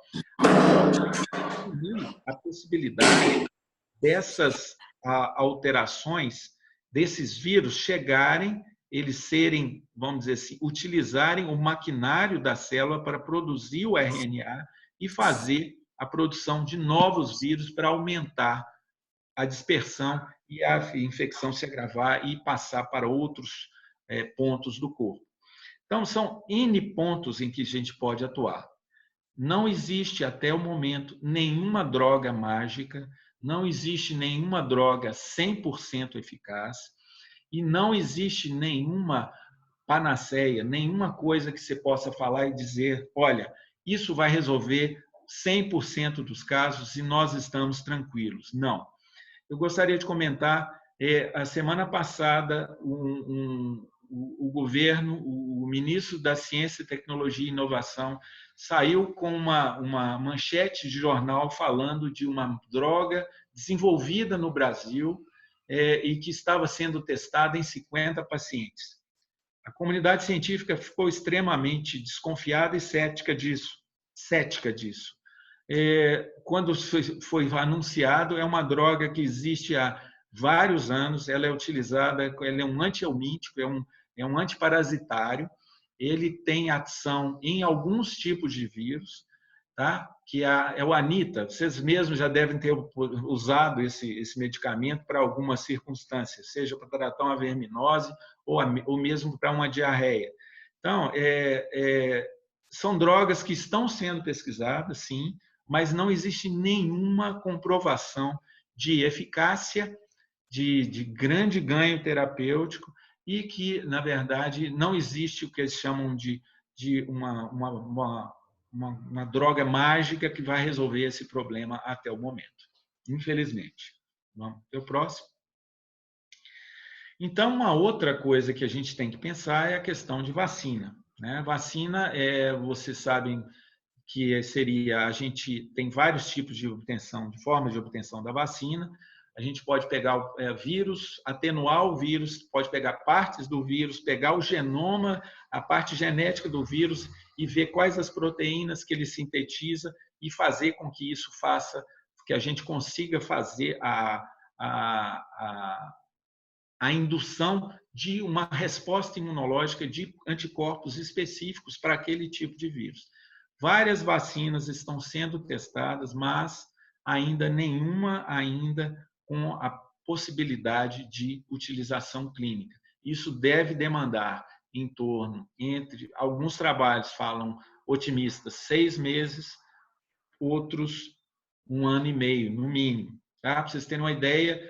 a possibilidade dessas alterações, desses vírus chegarem, eles serem, vamos dizer assim, utilizarem o maquinário da célula para produzir o RNA e fazer a produção de novos vírus para aumentar a dispersão e a infecção se agravar e passar para outros pontos do corpo. Então, são N pontos em que a gente pode atuar. Não existe, até o momento, nenhuma droga mágica, não existe nenhuma droga 100% eficaz e não existe nenhuma panaceia, nenhuma coisa que você possa falar e dizer, olha, isso vai resolver 100% dos casos e nós estamos tranquilos. Não. Eu gostaria de comentar, a semana passada, o governo, o ministro da Ciência, Tecnologia e Inovação saiu com uma manchete de jornal falando de uma droga desenvolvida no Brasil e que estava sendo testada em 50 pacientes. A comunidade científica ficou extremamente desconfiada e cética disso. Quando foi anunciado, é uma droga que existe há vários anos, ela é utilizada, ela é um antihelmíntico, é um antiparasitário, ele tem ação em alguns tipos de vírus, tá? Que é o Anita. Vocês mesmos já devem ter usado esse medicamento para algumas circunstâncias, seja para tratar uma verminose ou mesmo para uma diarreia. Então, são drogas que estão sendo pesquisadas, sim, mas não existe nenhuma comprovação de eficácia, de grande ganho terapêutico e que, na verdade, não existe o que eles chamam de uma droga mágica que vai resolver esse problema até o momento, infelizmente. Vamos para o próximo. Então, uma outra coisa que a gente tem que pensar é a questão de vacina. Vacina, vocês sabem que a gente tem vários tipos de obtenção, de formas de obtenção da vacina. A gente pode pegar o vírus, atenuar o vírus, pode pegar partes do vírus, pegar o genoma, a parte genética do vírus e ver quais as proteínas que ele sintetiza e fazer com que isso faça, que a gente consiga fazer a indução de uma resposta imunológica de anticorpos específicos para aquele tipo de vírus. Várias vacinas estão sendo testadas, mas nenhuma com a possibilidade de utilização clínica. Isso deve demandar entre alguns trabalhos falam otimistas 6 meses, outros 1 ano e meio, no mínimo. Tá? Para vocês terem uma ideia,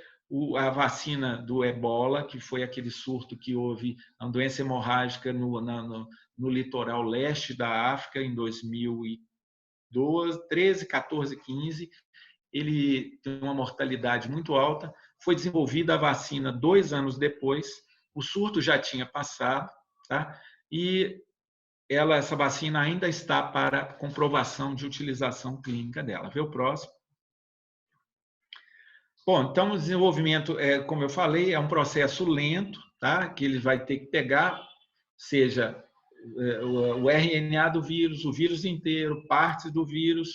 a vacina do Ebola, que foi aquele surto que houve, uma doença hemorrágica no litoral leste da África em 2013, 14, 15, ele tem uma mortalidade muito alta. Foi desenvolvida a vacina 2 anos depois, o surto já tinha passado, tá? E essa vacina ainda está para comprovação de utilização clínica dela. Vê o próximo. Bom, então o desenvolvimento, como eu falei, é um processo lento, tá? Que ele vai ter que pegar, seja o RNA do vírus, o vírus inteiro, partes do vírus,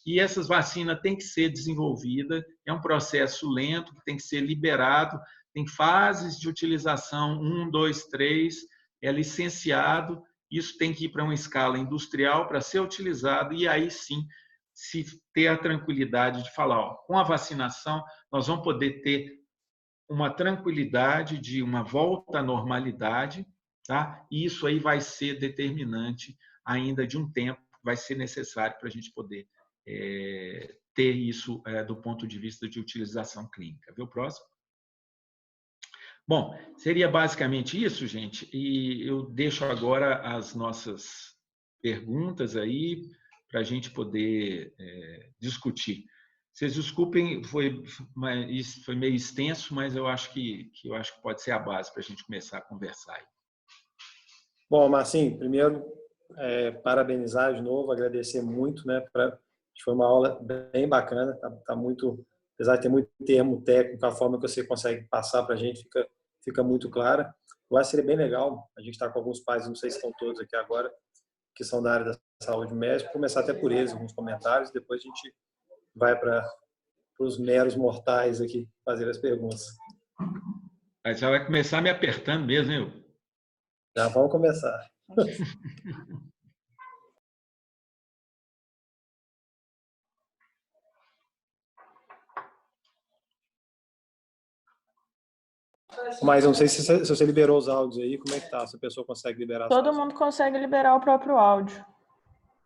e essas vacinas têm que ser desenvolvidas. É um processo lento que tem que ser liberado, tem fases de utilização 1, 2, 3, é licenciado, isso tem que ir para uma escala industrial para ser utilizado e aí sim se ter a tranquilidade de falar, com a vacinação nós vamos poder ter uma tranquilidade de uma volta à normalidade, tá? E isso aí vai ser determinante ainda de um tempo, vai ser necessário para a gente poder ter isso do ponto de vista de utilização clínica. Vê o próximo? Bom, seria basicamente isso, gente, e eu deixo agora as nossas perguntas aí para a gente poder discutir. Vocês desculpem, foi meio extenso, mas eu acho que pode ser a base para a gente começar a conversar aí. Bom, Marcinho, primeiro, parabenizar de novo, agradecer muito, né? Foi uma aula bem bacana, tá muito, apesar de ter muito termo técnico, a forma que você consegue passar para a gente fica muito clara. Eu acho que seria bem legal, a gente está com alguns pais, não sei se estão todos aqui agora, que são da área da saúde médica, começar até por eles, alguns comentários, depois a gente vai para os meros mortais aqui fazer as perguntas. Aí já vai começar me apertando mesmo, hein? Já vamos começar. Mas não sei se você liberou os áudios aí, como é que tá? Se a pessoa consegue liberar. Todo mundo consegue liberar o próprio áudio.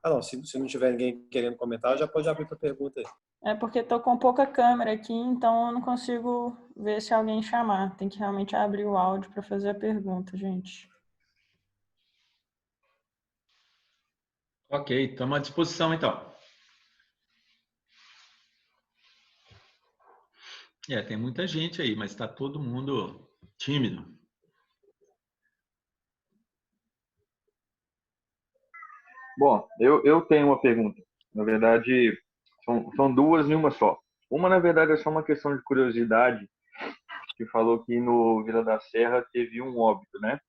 Ah, não, se não tiver ninguém querendo comentar, já pode abrir para pergunta aí. É porque estou com pouca câmera aqui, então eu não consigo ver se alguém chamar. Tem que realmente abrir o áudio para fazer a pergunta, gente. Ok, estamos à disposição, então. Tem muita gente aí, mas está todo mundo tímido. Bom, eu tenho uma pergunta. Na verdade, são duas em uma só. Uma, na verdade, é só uma questão de curiosidade, que falou que no Vila da Serra teve um óbito, né?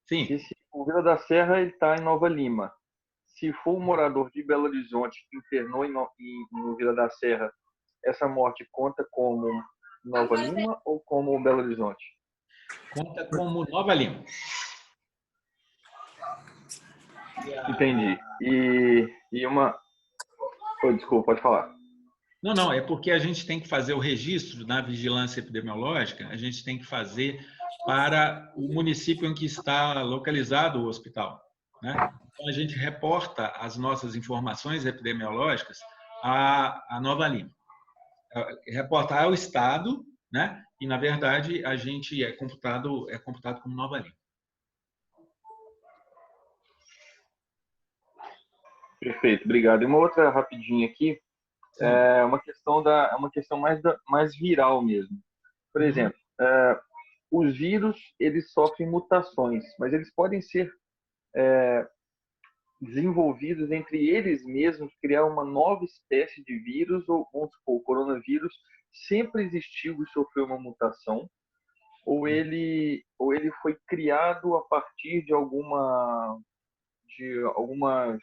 Sim. O Vila da Serra está em Nova Lima. Se for um morador de Belo Horizonte que internou no Vila da Serra, essa morte conta como Nova Lima ou como Belo Horizonte? Conta como Nova Lima. Entendi. E uma... Oh, desculpa, pode falar. Não, é porque a gente tem que fazer o registro na vigilância epidemiológica, a gente tem que fazer para o município em que está localizado o hospital, né? Então, a gente reporta as nossas informações epidemiológicas à Nova Lima. Reportar ao Estado, né? E, na verdade, a gente é computado como Nova Lima. Perfeito, obrigado. E uma outra rapidinha aqui, é uma questão mais viral mesmo. Por exemplo, os vírus, eles sofrem mutações, mas eles podem ser desenvolvidos entre eles mesmos, criar uma nova espécie de vírus, ou, vamos supor, o coronavírus sempre existiu e sofreu uma mutação, ou ele foi criado a partir de alguma,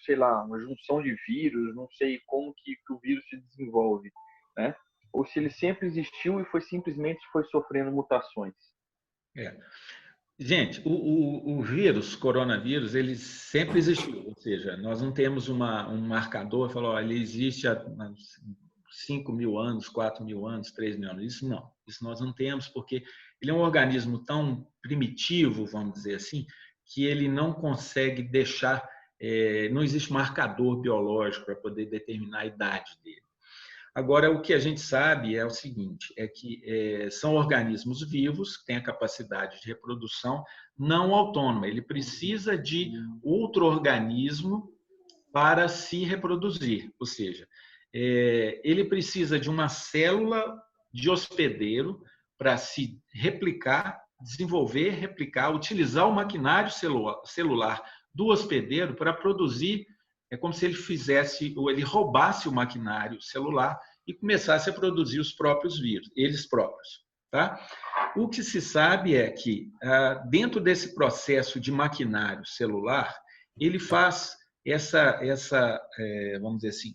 sei lá, uma junção de vírus, não sei como que o vírus se desenvolve, né? Ou se ele sempre existiu e simplesmente foi sofrendo mutações. Gente, o vírus, coronavírus, ele sempre existiu. Ou seja, nós não temos um marcador, falou, ele existe há 5.000 anos, 4.000 anos, 3.000 anos. Isso não. Isso nós não temos, porque ele é um organismo tão primitivo, vamos dizer assim, que ele não consegue deixar, não existe marcador biológico para poder determinar a idade dele. Agora, o que a gente sabe é o seguinte, é que são organismos vivos, que têm a capacidade de reprodução não autônoma. Ele precisa de outro organismo para se reproduzir, ou seja, ele precisa de uma célula de hospedeiro para se replicar, desenvolver, replicar, utilizar o maquinário celular do hospedeiro para produzir. É como se ele fizesse, ou ele roubasse o maquinário celular e começasse a produzir os próprios vírus, eles próprios. Tá? O que se sabe é que, dentro desse processo de maquinário celular, ele faz vamos dizer assim,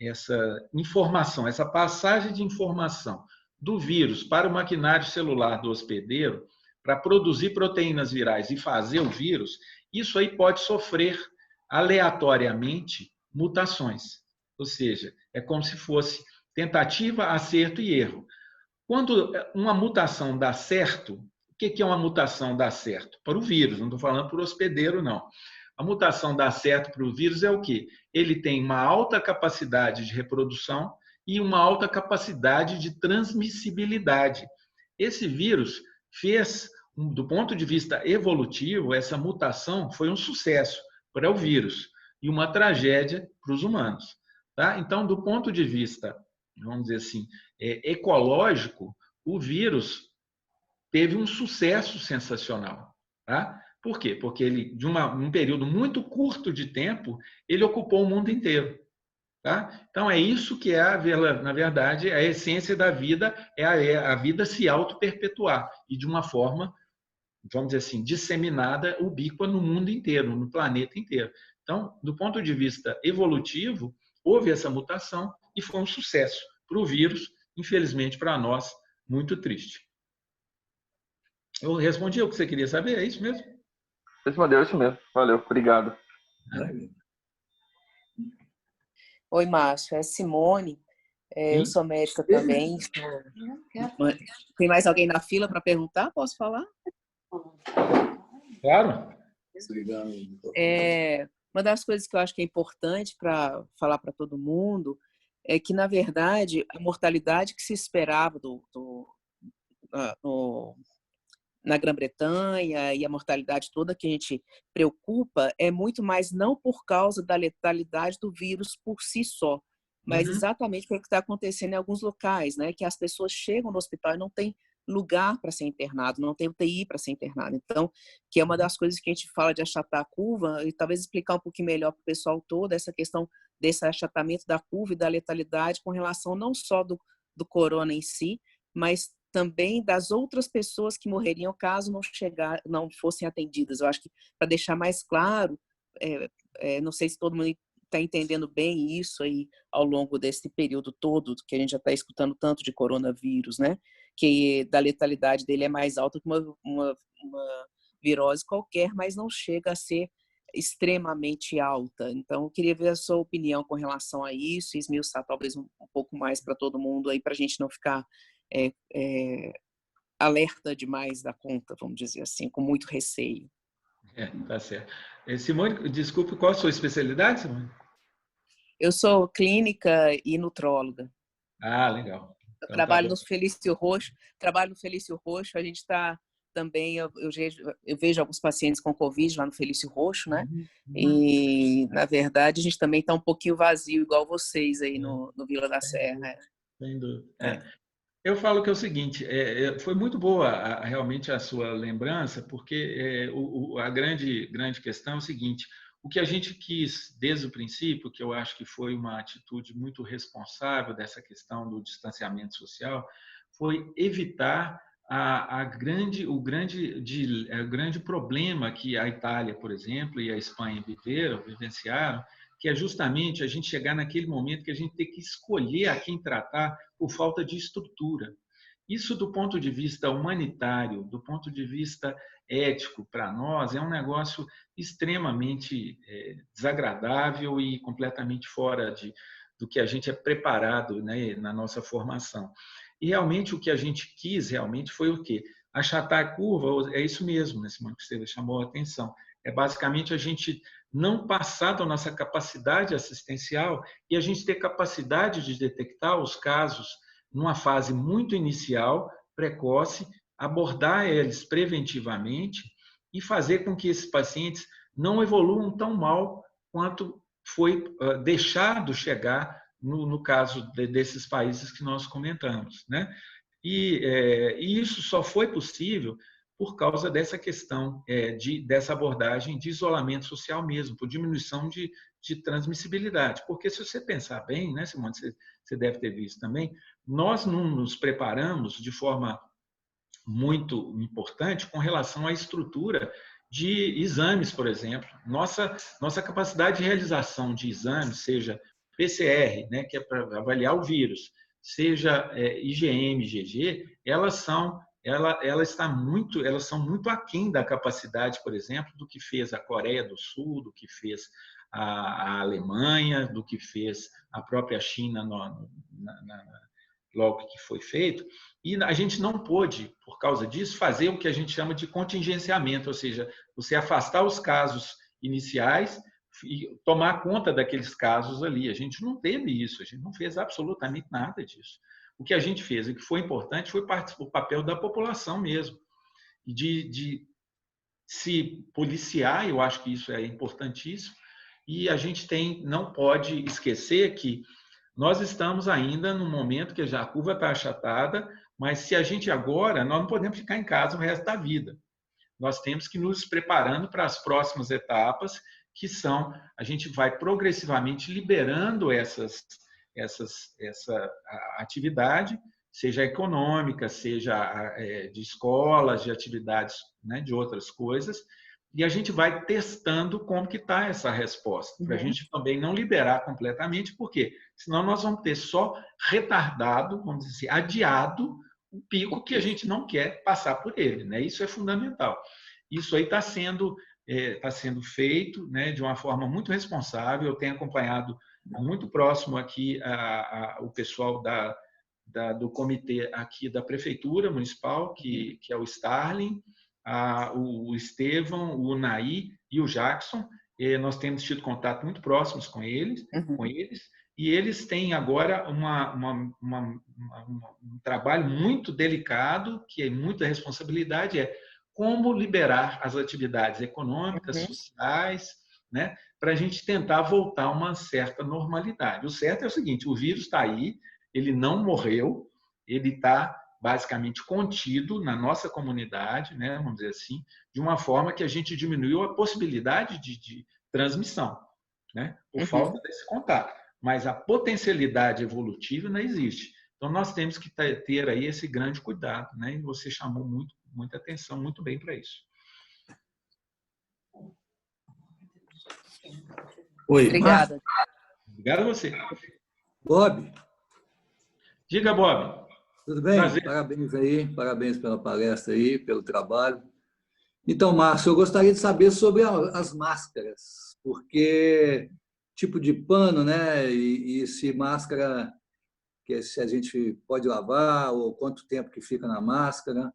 essa informação, essa passagem de informação do vírus para o maquinário celular do hospedeiro, para produzir proteínas virais e fazer o vírus, isso aí pode sofrer aleatoriamente mutações. Ou seja, é como se fosse tentativa, acerto e erro. Quando uma mutação dá certo, o que é uma mutação dar certo? Para o vírus, não estou falando para o hospedeiro, não. A mutação dá certo para o vírus é o quê? Ele tem uma alta capacidade de reprodução e uma alta capacidade de transmissibilidade. Esse vírus fez, do ponto de vista evolutivo, essa mutação foi um sucesso para o vírus e uma tragédia para os humanos. Tá? Então, do ponto de vista, vamos dizer assim, ecológico, o vírus teve um sucesso sensacional. Tá? Por quê? Porque ele, de um período muito curto de tempo, ele ocupou o mundo inteiro. Tá? Então, é isso que na verdade, a essência da vida, é a vida se auto-perpetuar e de uma forma, vamos dizer assim, disseminada, ubíqua no mundo inteiro, no planeta inteiro. Então, do ponto de vista evolutivo, houve essa mutação e foi um sucesso para o vírus, infelizmente para nós, muito triste. Eu respondi o que você queria saber, é isso mesmo? Respondeu isso mesmo. Valeu, obrigado. Oi, Márcio, é Simone. Eu sou médica também. Tem mais alguém na fila para perguntar? Posso falar? Claro. Uma das coisas que eu acho que é importante para falar para todo mundo é que, na verdade, a mortalidade que se esperava na Grã-Bretanha e a mortalidade toda que a gente preocupa é muito mais não por causa da letalidade do vírus por si só, mas exatamente pelo que está acontecendo em alguns locais, né? Que as pessoas chegam no hospital e não lugar para ser internado, não tem UTI para ser internado. Então, que é uma das coisas que a gente fala de achatar a curva, e talvez explicar um pouquinho melhor para o pessoal todo essa questão desse achatamento da curva e da letalidade com relação não só do corona em si, mas também das outras pessoas que morreriam caso não fossem atendidas. Eu acho que, para deixar mais claro, não sei se todo mundo está entendendo bem isso aí ao longo desse período todo, que a gente já está escutando tanto de coronavírus, né? Que da letalidade dele é mais alta que uma virose qualquer, mas não chega a ser extremamente alta. Então, eu queria ver a sua opinião com relação a isso e esmiuçar talvez um pouco mais para todo mundo aí, para a gente não ficar alerta demais da conta, vamos dizer assim, com muito receio. Tá certo. Simone, desculpe, qual a sua especialidade, Simone? Eu sou clínica e nutróloga. Ah, legal. Eu Então, trabalho tá no Felício Roxo. A gente está também, eu vejo alguns pacientes com Covid lá no Felício Roxo, né? E, na verdade, a gente também está um pouquinho vazio, igual vocês aí no Vila da Serra. Sem dúvida. Eu falo que é o seguinte, foi muito boa realmente a sua lembrança, porque a grande questão é o seguinte, o que a gente quis desde o princípio, que eu acho que foi uma atitude muito responsável dessa questão do distanciamento social, foi evitar o grande problema que a Itália, por exemplo, e a Espanha vivenciaram, que é justamente a gente chegar naquele momento que a gente tem que escolher a quem tratar por falta de estrutura. Isso, do ponto de vista humanitário, do ponto de vista ético, para nós, é um negócio extremamente desagradável e completamente fora do que a gente é preparado, né, na nossa formação. E realmente o que a gente quis realmente foi o quê? Achatar a curva, é isso mesmo, né, Simone, que você chamou a atenção. É basicamente a gente não passar da nossa capacidade assistencial e a gente ter capacidade de detectar os casos numa fase muito inicial, precoce, abordar eles preventivamente e fazer com que esses pacientes não evoluam tão mal quanto foi deixado chegar no caso desses países que nós comentamos, né? E isso só foi possível por causa dessa questão dessa abordagem de isolamento social mesmo, por diminuição de transmissibilidade. Porque se você pensar bem, né, Simone, você deve ter visto também, nós não nos preparamos de forma muito importante com relação à estrutura de exames, por exemplo. Nossa capacidade de realização de exames, seja PCR, né, que é para avaliar o vírus, seja IgM, IgG, elas são muito aquém da capacidade, por exemplo, do que fez a Coreia do Sul, do que fez a Alemanha, do que fez a própria China logo que foi feito. E a gente não pôde, por causa disso, fazer o que a gente chama de contingenciamento, ou seja, você afastar os casos iniciais e tomar conta daqueles casos ali. A gente não teve isso, a gente não fez absolutamente nada disso. O que a gente fez, o que foi importante, foi o papel da população mesmo, de se policiar, eu acho que isso é importantíssimo, e a gente não pode esquecer que nós estamos ainda num momento que já a curva está achatada, mas se a gente agora, nós não podemos ficar em casa o resto da vida. Nós temos que nos preparando para as próximas etapas, que são, a gente vai progressivamente liberando essa atividade, seja econômica, seja de escolas, de atividades, né, de outras coisas, e a gente vai testando como que está essa resposta, para a gente também não liberar completamente, porque senão nós vamos ter só retardado, vamos dizer assim, adiado o pico que a gente não quer passar por ele, né? Isso é fundamental. Isso aí está sendo feito, né, de uma forma muito responsável. Eu tenho acompanhado muito próximo aqui o pessoal do comitê aqui da prefeitura municipal, que é o Starling, o Estevão, o Naí e o Jackson. Nós temos tido contato muito próximos com eles, e eles têm agora um trabalho muito delicado, que é muita responsabilidade, como liberar as atividades econômicas, sociais, né, para a gente tentar voltar a uma certa normalidade. O certo é o seguinte, o vírus está aí, ele não morreu, ele está basicamente contido na nossa comunidade, né, vamos dizer assim, de uma forma que a gente diminuiu a possibilidade de transmissão, né, por falta desse contato. Mas a potencialidade evolutiva não existe. Então, nós temos que ter aí esse grande cuidado, né, e você chamou muita atenção, muito bem para isso. Oi. Obrigada. Obrigado a você. Bob, Diga, Bob. tudo bem? Prazer. Parabéns aí, parabéns pela palestra aí, pelo trabalho. Então, Márcio, eu gostaria de saber sobre as máscaras, porque tipo de pano, né? E se máscara, que se a gente pode lavar, ou quanto tempo que fica na máscara.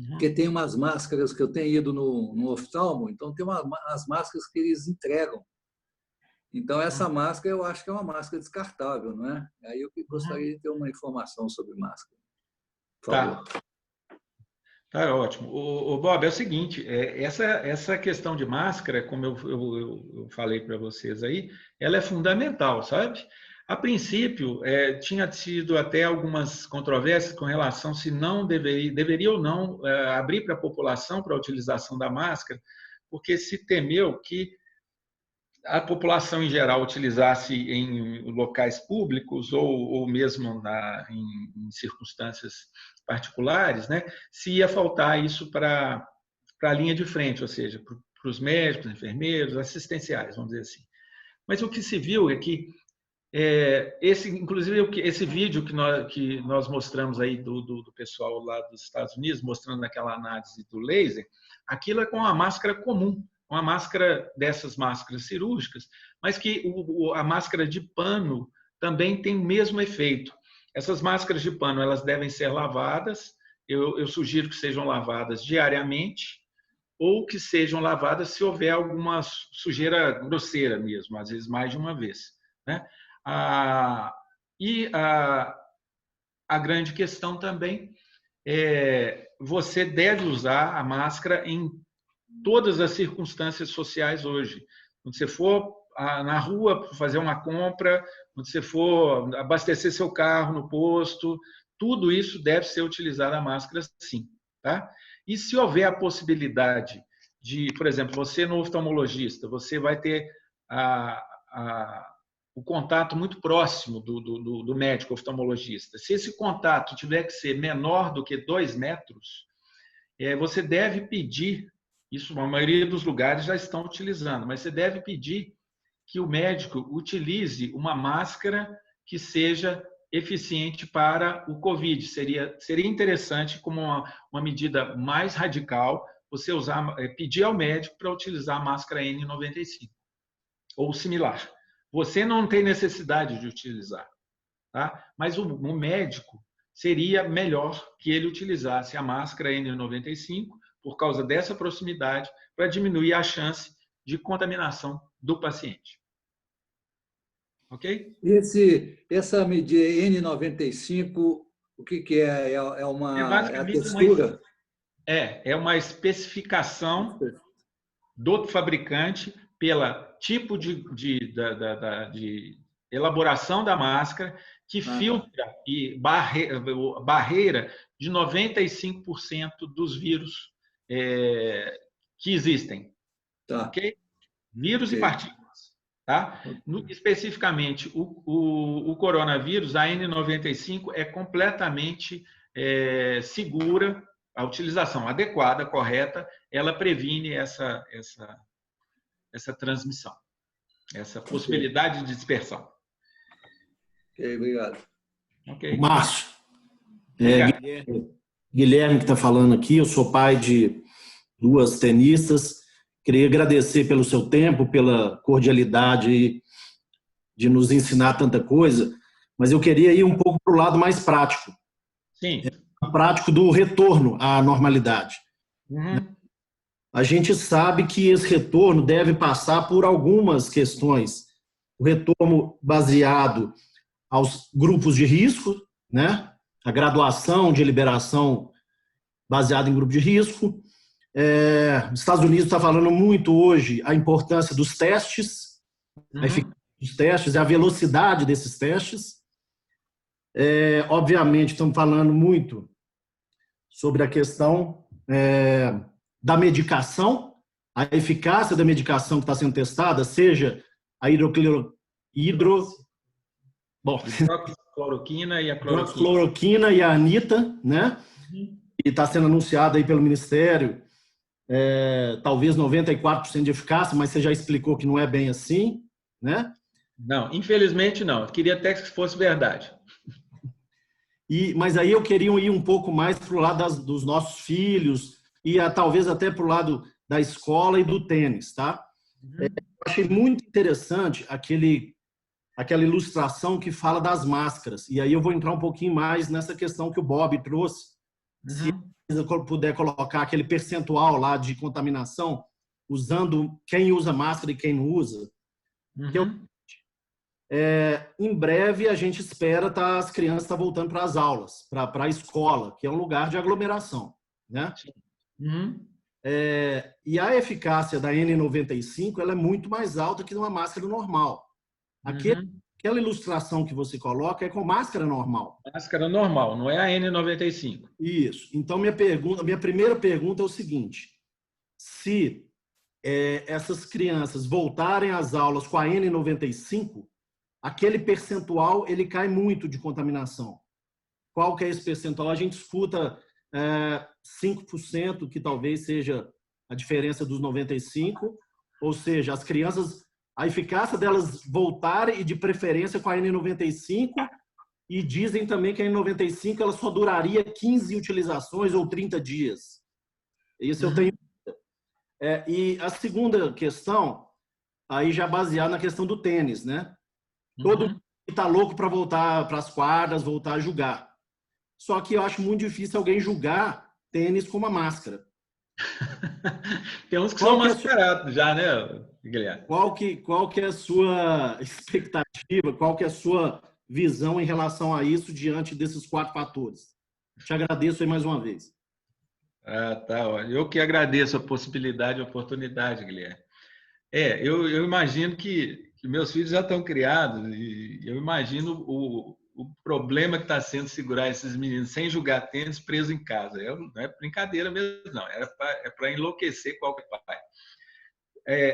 Porque tem umas máscaras que eu tenho ido no oftalmo, então tem as máscaras que eles entregam. Então, essa máscara eu acho que é uma máscara descartável, não é? Aí eu gostaria de ter uma informação sobre máscara. Por favor. Tá ótimo. O Bob, é o seguinte, essa questão de máscara, como eu falei para vocês aí, ela é fundamental, sabe? A princípio, tinha tido até algumas controvérsias com relação se não deveria ou não abrir para a população para a utilização da máscara, porque se temeu que a população em geral utilizasse em locais públicos ou mesmo em circunstâncias particulares, né, se ia faltar isso para a linha de frente, ou seja, para os médicos, enfermeiros, assistenciais, vamos dizer assim. Mas o que se viu é que inclusive esse vídeo que nós mostramos aí do pessoal lá dos Estados Unidos, mostrando aquela análise do laser, aquilo é com uma máscara comum, uma máscara dessas máscaras cirúrgicas, mas que a máscara de pano também tem o mesmo efeito. Essas máscaras de pano, elas devem ser lavadas, eu sugiro que sejam lavadas diariamente, ou que sejam lavadas se houver alguma sujeira grosseira mesmo, às vezes mais de uma vez, né? E a grande questão também é você deve usar a máscara em todas as circunstâncias sociais hoje. Quando você for na rua fazer uma compra, quando você for abastecer seu carro no posto, tudo isso deve ser utilizada a máscara sim, tá? E se houver a possibilidade de, por exemplo, você no oftalmologista, você vai ter o contato muito próximo do médico oftalmologista. Se esse contato tiver que ser menor do que 2 metros, você deve pedir, isso a maioria dos lugares já estão utilizando, mas você deve pedir que o médico utilize uma máscara que seja eficiente para o Covid. Seria interessante, como uma medida mais radical, você pedir ao médico para utilizar a máscara N95 ou similar. Você não tem necessidade de utilizar, tá? Mas o médico seria melhor que ele utilizasse a máscara N95 por causa dessa proximidade para diminuir a chance de contaminação do paciente. Ok? Essa medida N95, o que é? É a textura? É uma especificação do fabricante pela tipo de elaboração da máscara que filtra e barreira de 95% dos vírus que existem. Tá. Okay? Vírus e partículas. Tá? Especificamente, o coronavírus, a N95, é completamente segura, a utilização adequada, correta, ela previne essa transmissão, essa possibilidade de dispersão. Ok, obrigado. Okay. Márcio, Guilherme que está falando aqui, eu sou pai de 2 tenistas, queria agradecer pelo seu tempo, pela cordialidade de nos ensinar tanta coisa, mas eu queria ir um pouco para o lado mais prático. Sim. Prático do retorno à normalidade. Uhum. A gente sabe que esse retorno deve passar por algumas questões. O retorno baseado aos grupos de risco, né? A graduação de liberação baseada em grupo de risco. Os Estados Unidos está falando muito hoje a importância dos testes, a eficácia dos testes e a velocidade desses testes. Obviamente, estamos falando muito sobre a questão da medicação, a eficácia da medicação que está sendo testada, seja a hidroxicloroquina e a cloroquina e a anita, né? E está sendo anunciada aí pelo Ministério, talvez 94% de eficácia, mas você já explicou que não é bem assim, né? Não, infelizmente não. Eu queria até que fosse verdade. Mas aí eu queria ir um pouco mais para o lado dos nossos filhos e talvez até para o lado da escola e do tênis, tá? Eu achei muito interessante aquela ilustração que fala das máscaras. E aí eu vou entrar um pouquinho mais nessa questão que o Bob trouxe. Se puder colocar aquele percentual lá de contaminação, usando quem usa máscara e quem não usa. Em breve a gente espera as crianças voltando para as aulas, para a escola, que é um lugar de aglomeração, né? E a eficácia da N95 ela é muito mais alta que uma máscara normal. Aquela ilustração que você coloca é com máscara normal. Máscara normal, não é a N95. Isso. Então, minha primeira pergunta é o seguinte: se essas crianças voltarem às aulas com a N95, aquele percentual ele cai muito de contaminação. Qual que é esse percentual? A gente escuta 5%, que talvez seja a diferença dos 95%, ou seja, as crianças, a eficácia delas voltarem e de preferência com a N95, e dizem também que a N95 ela só duraria 15 utilizações ou 30 dias. Isso eu tenho. E a segunda questão, aí já baseada na questão do tênis, né? Todo mundo está louco para voltar para as quadras, voltar a jogar. Só que eu acho muito difícil alguém julgar tênis com uma máscara. Tem uns que são mascarados já, né, Guilherme? Qual que é a sua expectativa, qual que é a sua visão em relação a isso diante desses 4 fatores? Te agradeço aí mais uma vez. Tá. Eu que agradeço a possibilidade, a oportunidade, Guilherme. Eu imagino que meus filhos já estão criados e eu imagino o problema que está sendo segurar esses meninos sem jogar tênis preso em casa. Não é brincadeira mesmo, não. É para enlouquecer qualquer pai.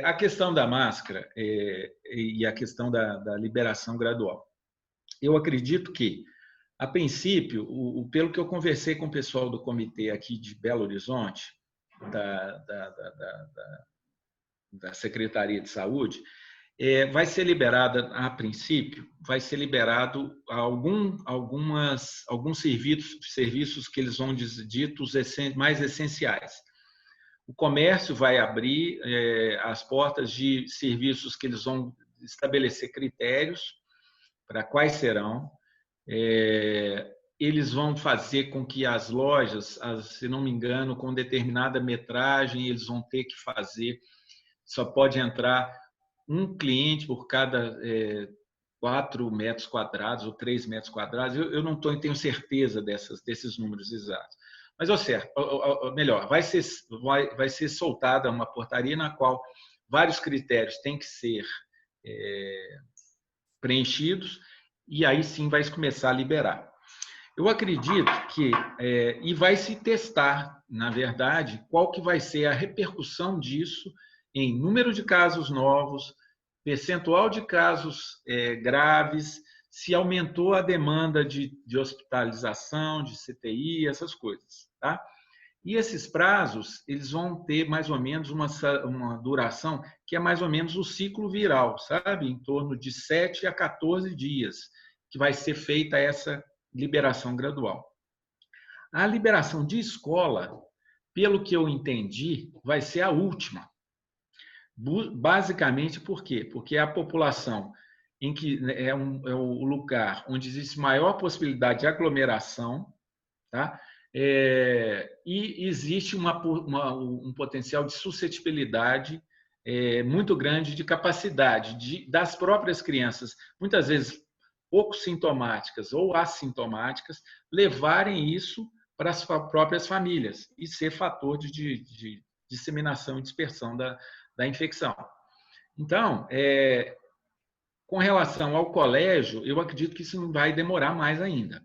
A questão da máscara e a questão da liberação gradual. Eu acredito que, a princípio, pelo que eu conversei com o pessoal do comitê aqui de Belo Horizonte, da Secretaria de Saúde, vai ser liberada, a princípio, vai ser liberado alguns serviços que eles vão ditos mais essenciais. O comércio vai abrir as portas de serviços que eles vão estabelecer critérios para quais serão. Eles vão fazer com que as lojas, se não me engano, com determinada metragem, eles vão ter que fazer, só pode entrar um cliente por cada 4 metros quadrados ou 3 metros quadrados. Eu não tenho certeza desses números exatos. Mas, melhor, vai ser soltada uma portaria na qual vários critérios têm que ser preenchidos e aí sim vai começar a liberar. Eu acredito que, e vai se testar, na verdade, qual que vai ser a repercussão disso em número de casos novos, percentual de casos graves, se aumentou a demanda de hospitalização, de CTI, essas coisas. Tá? E esses prazos, eles vão ter mais ou menos uma duração que é mais ou menos o ciclo viral, sabe? Em torno de 7 a 14 dias, que vai ser feita essa liberação gradual. A liberação de escola, pelo que eu entendi, vai ser a última. Basicamente, por quê? Porque a população em que é o lugar onde existe maior possibilidade de aglomeração, tá? E existe um potencial de suscetibilidade muito grande de capacidade das próprias crianças, muitas vezes pouco sintomáticas ou assintomáticas, levarem isso para as próprias famílias e ser fator de disseminação e dispersão da infecção. Então, com relação ao colégio, eu acredito que isso não vai demorar mais ainda.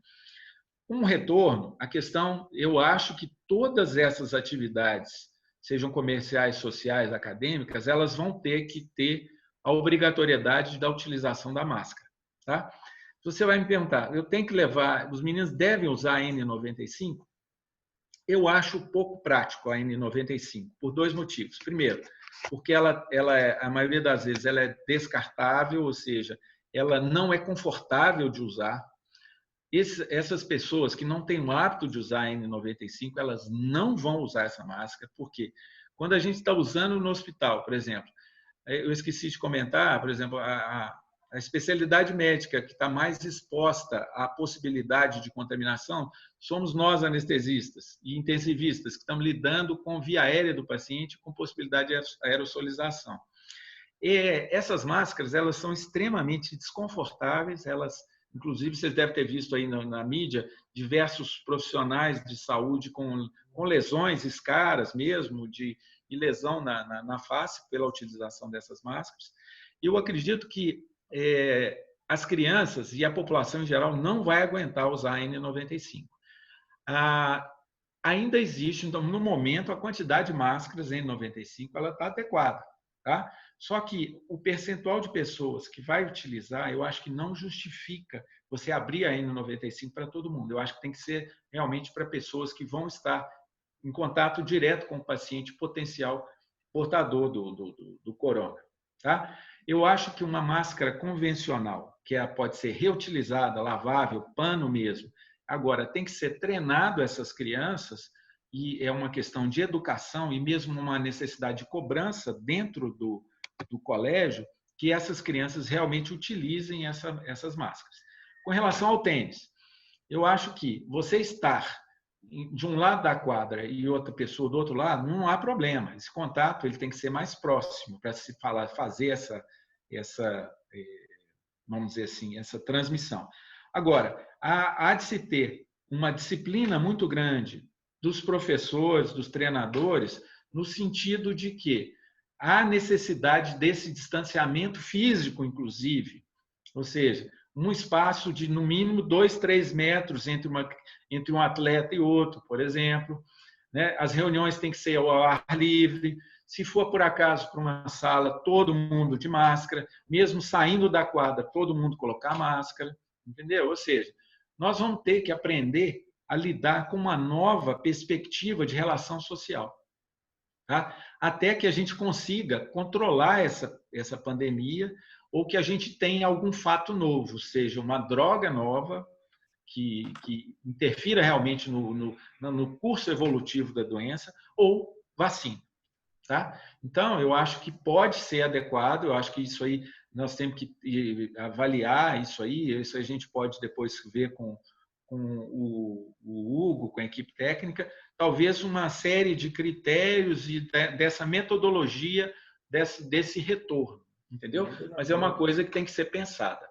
Um retorno, a questão, eu acho que todas essas atividades, sejam comerciais, sociais, acadêmicas, elas vão ter que ter a obrigatoriedade da utilização da máscara. Tá? Você vai me perguntar, eu tenho que levar, os meninos devem usar a N95? Eu acho pouco prático a N95, por dois motivos. Primeiro, porque a maioria das vezes ela é descartável, ou seja, ela não é confortável de usar. Essas pessoas que não têm o hábito de usar a N95, elas não vão usar essa máscara, porque quando a gente está usando no hospital, por exemplo, eu esqueci de comentar, por exemplo, a especialidade médica que está mais exposta à possibilidade de contaminação somos nós, anestesistas e intensivistas, que estamos lidando com via aérea do paciente com possibilidade de aerosolização. E essas máscaras, elas são extremamente desconfortáveis, inclusive, vocês devem ter visto aí na mídia diversos profissionais de saúde com lesões, escaras mesmo, de lesão na face pela utilização dessas máscaras. E eu acredito que as crianças e a população em geral não vai aguentar usar a N95. Ainda existe, então, no momento, a quantidade de máscaras N95 ela está adequada. Tá? Só que o percentual de pessoas que vai utilizar, eu acho que não justifica você abrir a N95 para todo mundo. Eu acho que tem que ser realmente para pessoas que vão estar em contato direto com o paciente potencial portador do corona. Tá? Eu acho que uma máscara convencional, que pode ser reutilizada, lavável, pano mesmo, agora tem que ser treinado essas crianças, e é uma questão de educação e mesmo uma necessidade de cobrança dentro do colégio, que essas crianças realmente utilizem essas máscaras. Com relação ao tênis, eu acho que você estar de um lado da quadra e outra pessoa do outro lado, não há problema. Esse contato ele tem que ser mais próximo para se fazer essa, vamos dizer assim, essa transmissão. Agora, há de se ter uma disciplina muito grande dos professores, dos treinadores, no sentido de que há necessidade desse distanciamento físico, inclusive, ou seja, um espaço de, no mínimo, 2, 3 metros entre um atleta e outro, por exemplo. Né? As reuniões têm que ser ao ar livre. Se for, por acaso, para uma sala, todo mundo de máscara, mesmo saindo da quadra, todo mundo colocar máscara, entendeu? Ou seja, nós vamos ter que aprender a lidar com uma nova perspectiva de relação social. Tá? Até que a gente consiga controlar essa pandemia ou que a gente tenha algum fato novo, seja uma droga nova que interfira realmente no curso evolutivo da doença ou vacina. Tá? Então, eu acho que pode ser adequado, eu acho que isso aí nós temos que avaliar isso a gente pode depois ver com o Hugo, com a equipe técnica, talvez uma série de critérios e dessa metodologia desse retorno, entendeu? Mas é uma coisa que tem que ser pensada.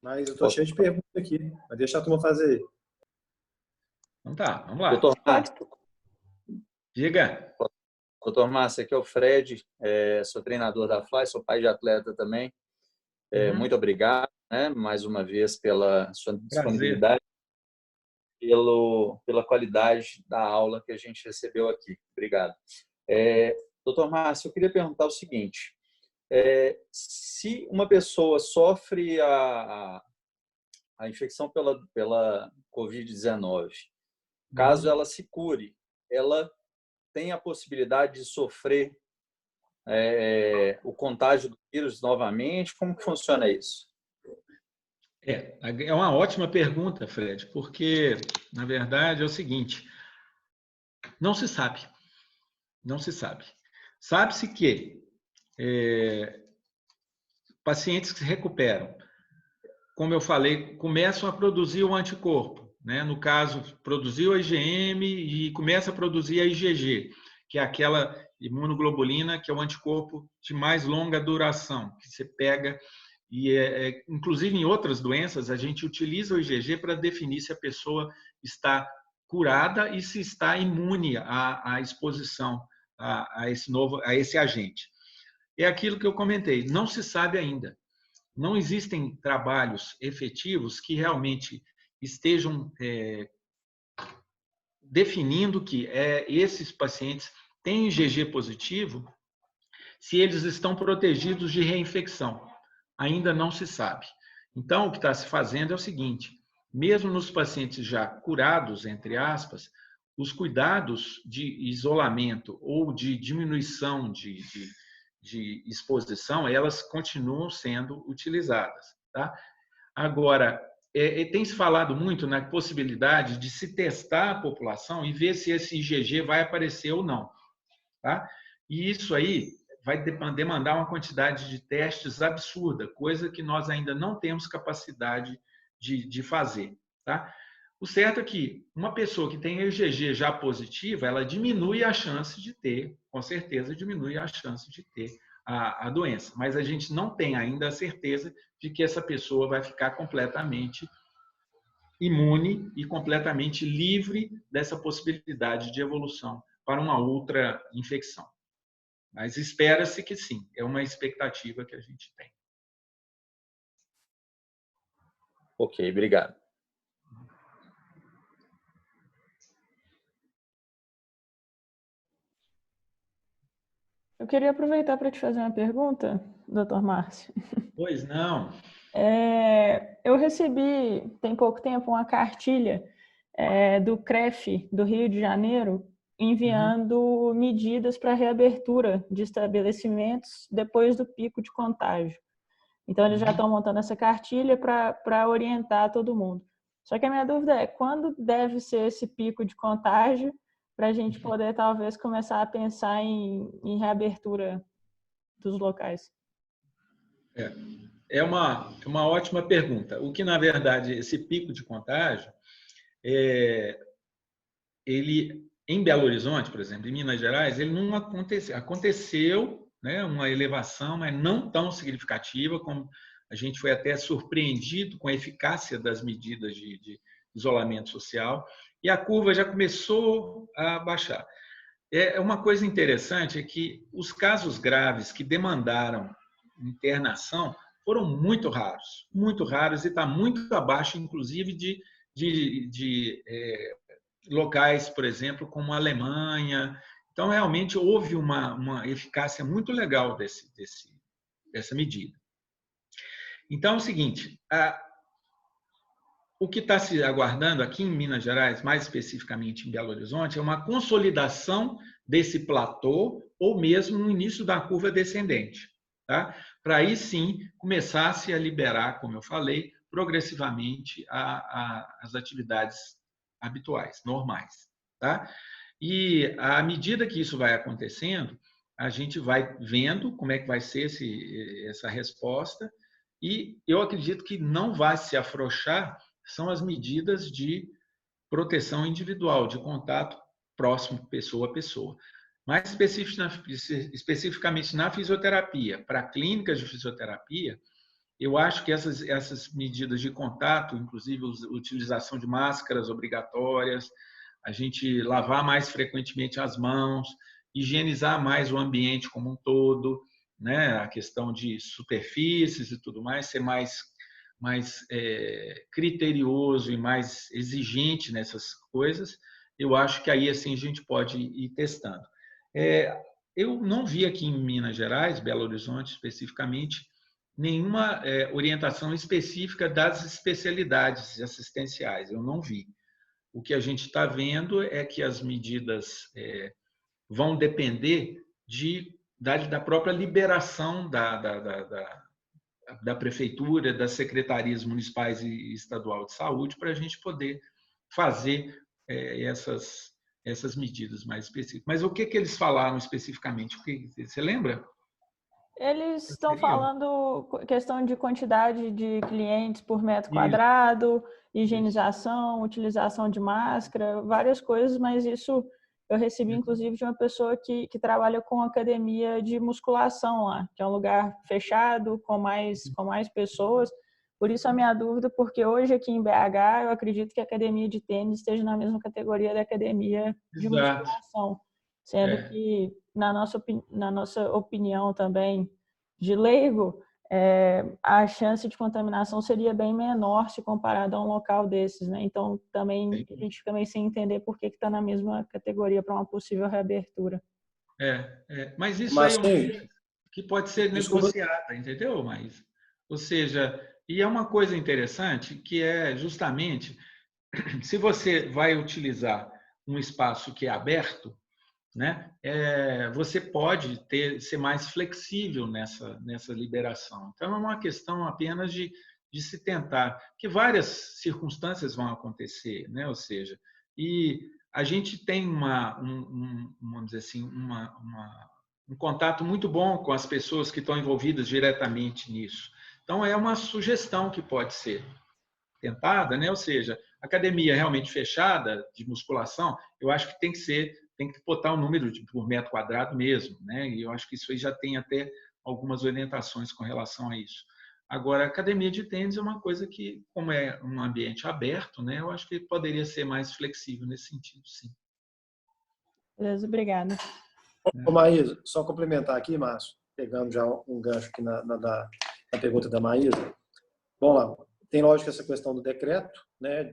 Mas eu estou cheio de perguntas aqui, mas deixa a turma fazer. Então tá, vamos lá. Doutor Márcio. Diga. Doutor Márcio, aqui é o Fred, sou treinador da FLY, sou pai de atleta também. Muito obrigado, né, mais uma vez, pela sua disponibilidade, pela qualidade da aula que a gente recebeu aqui. Obrigado. Doutor Márcio, eu queria perguntar o seguinte, se uma pessoa sofre a infecção pela Covid-19, caso ela se cure, ela tem a possibilidade de sofrer o contágio do vírus novamente? Como que funciona isso? É uma ótima pergunta, Fred, porque, na verdade, é o seguinte, não se sabe. Não se sabe. Sabe-se que pacientes que se recuperam, como eu falei, começam a produzir o anticorpo. Né? No caso, produziu a IgM e começa a produzir a IgG, que é aquela imunoglobulina que é o anticorpo de mais longa duração, que você pega e, inclusive em outras doenças, a gente utiliza o IgG para definir se a pessoa está curada e se está imune à exposição a esse agente? É aquilo que eu comentei, não se sabe ainda. Não existem trabalhos efetivos que realmente estejam definindo que esses pacientes têm IgG positivo, se eles estão protegidos de reinfecção. Ainda não se sabe. Então, o que está se fazendo é o seguinte, mesmo nos pacientes já curados, entre aspas, os cuidados de isolamento ou de diminuição de exposição, elas continuam sendo utilizadas. Tá? Agora, tem se falado muito na possibilidade de se testar a população e ver se esse IgG vai aparecer ou não. Tá? E isso aí vai demandar uma quantidade de testes absurda, coisa que nós ainda não temos capacidade de fazer. Tá? O certo é que uma pessoa que tem IgG já positiva, ela diminui a chance de ter, com certeza diminui a chance de ter a doença. Mas a gente não tem ainda a certeza de que essa pessoa vai ficar completamente imune e completamente livre dessa possibilidade de evolução para uma outra infecção. Mas espera-se que sim, é uma expectativa que a gente tem. Ok, obrigado. Eu queria aproveitar para te fazer uma pergunta, Dr. Márcio. Pois não. Eu recebi, tem pouco tempo, uma cartilha do CREF do Rio de Janeiro, enviando medidas para reabertura de estabelecimentos depois do pico de contágio. Então, eles já estão montando essa cartilha para orientar todo mundo. Só que a minha dúvida é, quando deve ser esse pico de contágio para a gente poder, talvez, começar a pensar em reabertura dos locais? É uma ótima pergunta. O que, na verdade, esse pico de contágio, ele, em Belo Horizonte, por exemplo, em Minas Gerais, ele não aconteceu. Aconteceu, né, uma elevação, mas não tão significativa, como a gente foi até surpreendido com a eficácia das medidas de isolamento social, e a curva já começou a baixar. Uma coisa interessante é que os casos graves que demandaram internação foram muito raros e está muito abaixo, inclusive, de locais, por exemplo, como a Alemanha. Então, realmente, houve uma eficácia muito legal dessa medida. Então, é o seguinte, o que está se aguardando aqui em Minas Gerais, mais especificamente em Belo Horizonte, é uma consolidação desse platô ou mesmo no início da curva descendente. Tá? Para aí sim começar-se a liberar, como eu falei, progressivamente as atividades habituais, normais. Tá? E à medida que isso vai acontecendo, a gente vai vendo como é que vai ser essa resposta e eu acredito que não vai se afrouxar são as medidas de proteção individual, de contato próximo, pessoa a pessoa. Mais especificamente na fisioterapia, para clínicas de fisioterapia, eu acho que essas medidas de contato, inclusive a utilização de máscaras obrigatórias, a gente lavar mais frequentemente as mãos, higienizar mais o ambiente como um todo, né? A questão de superfícies e tudo mais, ser mais criterioso e mais exigente nessas coisas, eu acho que aí assim a gente pode ir testando. Eu não vi aqui em Minas Gerais, Belo Horizonte especificamente, nenhuma orientação específica das especialidades assistenciais, eu não vi. O que a gente está vendo é que as medidas vão depender da própria liberação da prefeitura, das secretarias municipais e estadual de saúde, para a gente poder fazer essas medidas mais específicas. Mas o que eles falaram especificamente? Você lembra? Eles estão falando questão de quantidade de clientes por metro quadrado, higienização, utilização de máscara, várias coisas, mas isso eu recebi, inclusive, de uma pessoa que trabalha com academia de musculação lá, que é um lugar fechado, com mais pessoas. Por isso a minha dúvida, porque hoje aqui em BH, eu acredito que a academia de tênis esteja na mesma categoria da academia de musculação. sendo que, na nossa opinião também de leigo, a chance de contaminação seria bem menor se comparado a um local desses, né? Então, também a gente fica meio sem entender por que está na mesma categoria para uma possível reabertura. Mas isso Mas, aí é uma coisa que pode ser desculpa. negociada, entendeu? Mas, ou seja, e é uma coisa interessante que é justamente se você vai utilizar um espaço que é aberto, né? Você pode ser mais flexível nessa liberação. Então, é uma questão apenas de se tentar, que várias circunstâncias vão acontecer, né? Ou seja, e a gente tem vamos dizer assim, um contato muito bom com as pessoas que estão envolvidas diretamente nisso. Então, é uma sugestão que pode ser tentada, né? Ou seja, academia realmente fechada de musculação, eu acho que tem que botar o número por metro quadrado mesmo, né? E eu acho que isso aí já tem até algumas orientações com relação a isso. Agora, a academia de tênis é uma coisa que, como é um ambiente aberto, né? Eu acho que poderia ser mais flexível nesse sentido, sim. Beleza, obrigada. Ô, Maísa, só complementar aqui, Márcio, pegando já um gancho aqui na pergunta da Maísa. Vamos lá. Tem lógico essa questão do decreto, né?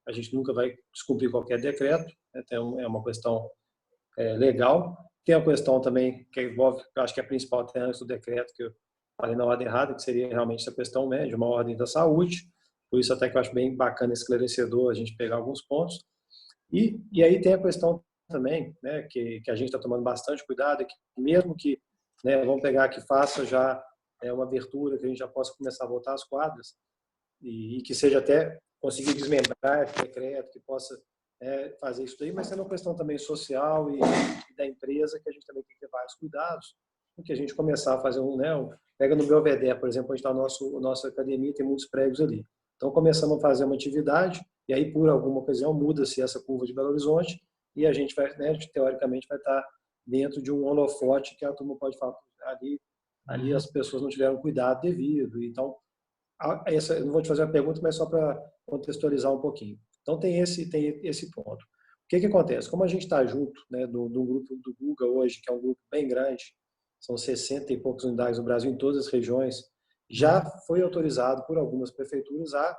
A gente nunca vai descumprir qualquer decreto, né? É uma questão legal. Tem a questão também que envolve, eu acho que é a principal até antes do decreto, que eu falei na ordem errada, que seria realmente essa questão de uma ordem da saúde. Por isso até que eu acho bem bacana, esclarecedor, a gente pegar alguns pontos. E aí tem a questão também, né, que a gente está tomando bastante cuidado, que mesmo que, né, vamos pegar que faça já uma abertura, que a gente já possa começar a voltar às quadras, e que seja até conseguir desmembrar esse decreto, que possa fazer isso daí, mas sendo uma questão também social e da empresa, que a gente também tem que ter vários cuidados, porque a gente começar a fazer pega no Belvedere, por exemplo, onde está a nossa academia, tem muitos prédios ali. Então, começamos a fazer uma atividade, e aí, por alguma ocasião, muda-se essa curva de Belo Horizonte, e a gente vai, teoricamente, vai estar dentro de um holofote que a turma pode falar, ali as pessoas não tiveram cuidado devido. Então, eu não vou te fazer uma pergunta, mas só para contextualizar um pouquinho. Então, tem esse ponto. O que acontece? Como a gente está junto, né, do grupo do Guga hoje, que é um grupo bem grande, são 60 e poucas unidades no Brasil, em todas as regiões, já foi autorizado por algumas prefeituras a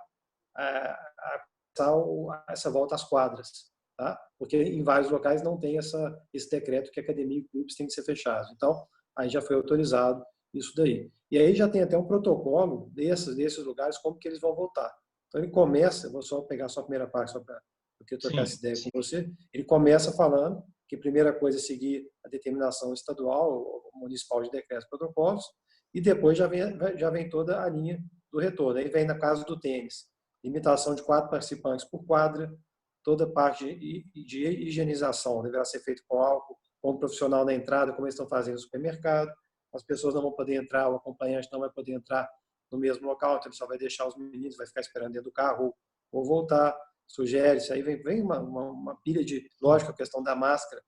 essa volta às quadras, tá? Porque em vários locais não tem esse decreto que academia e clubes têm que ser fechados. Então, aí já foi autorizado isso daí. E aí já tem até um protocolo desses lugares, como que eles vão voltar. Então, ele começa, vou só pegar só a primeira parte, só para eu trocar essa ideia com você, ele começa falando que a primeira coisa é seguir a determinação estadual ou municipal de decretos e protocolos, e depois já vem toda a linha do retorno. Aí vem na casa do tênis, limitação de 4 participantes por quadra, toda parte de higienização deverá ser feita com álcool, com um profissional na entrada, como eles estão fazendo no supermercado. As pessoas não vão poder entrar, o acompanhante não vai poder entrar no mesmo local, então ele só vai deixar os meninos, vai ficar esperando dentro do carro ou voltar. Sugere-se, aí vem uma pilha de, lógico, a questão da máscara,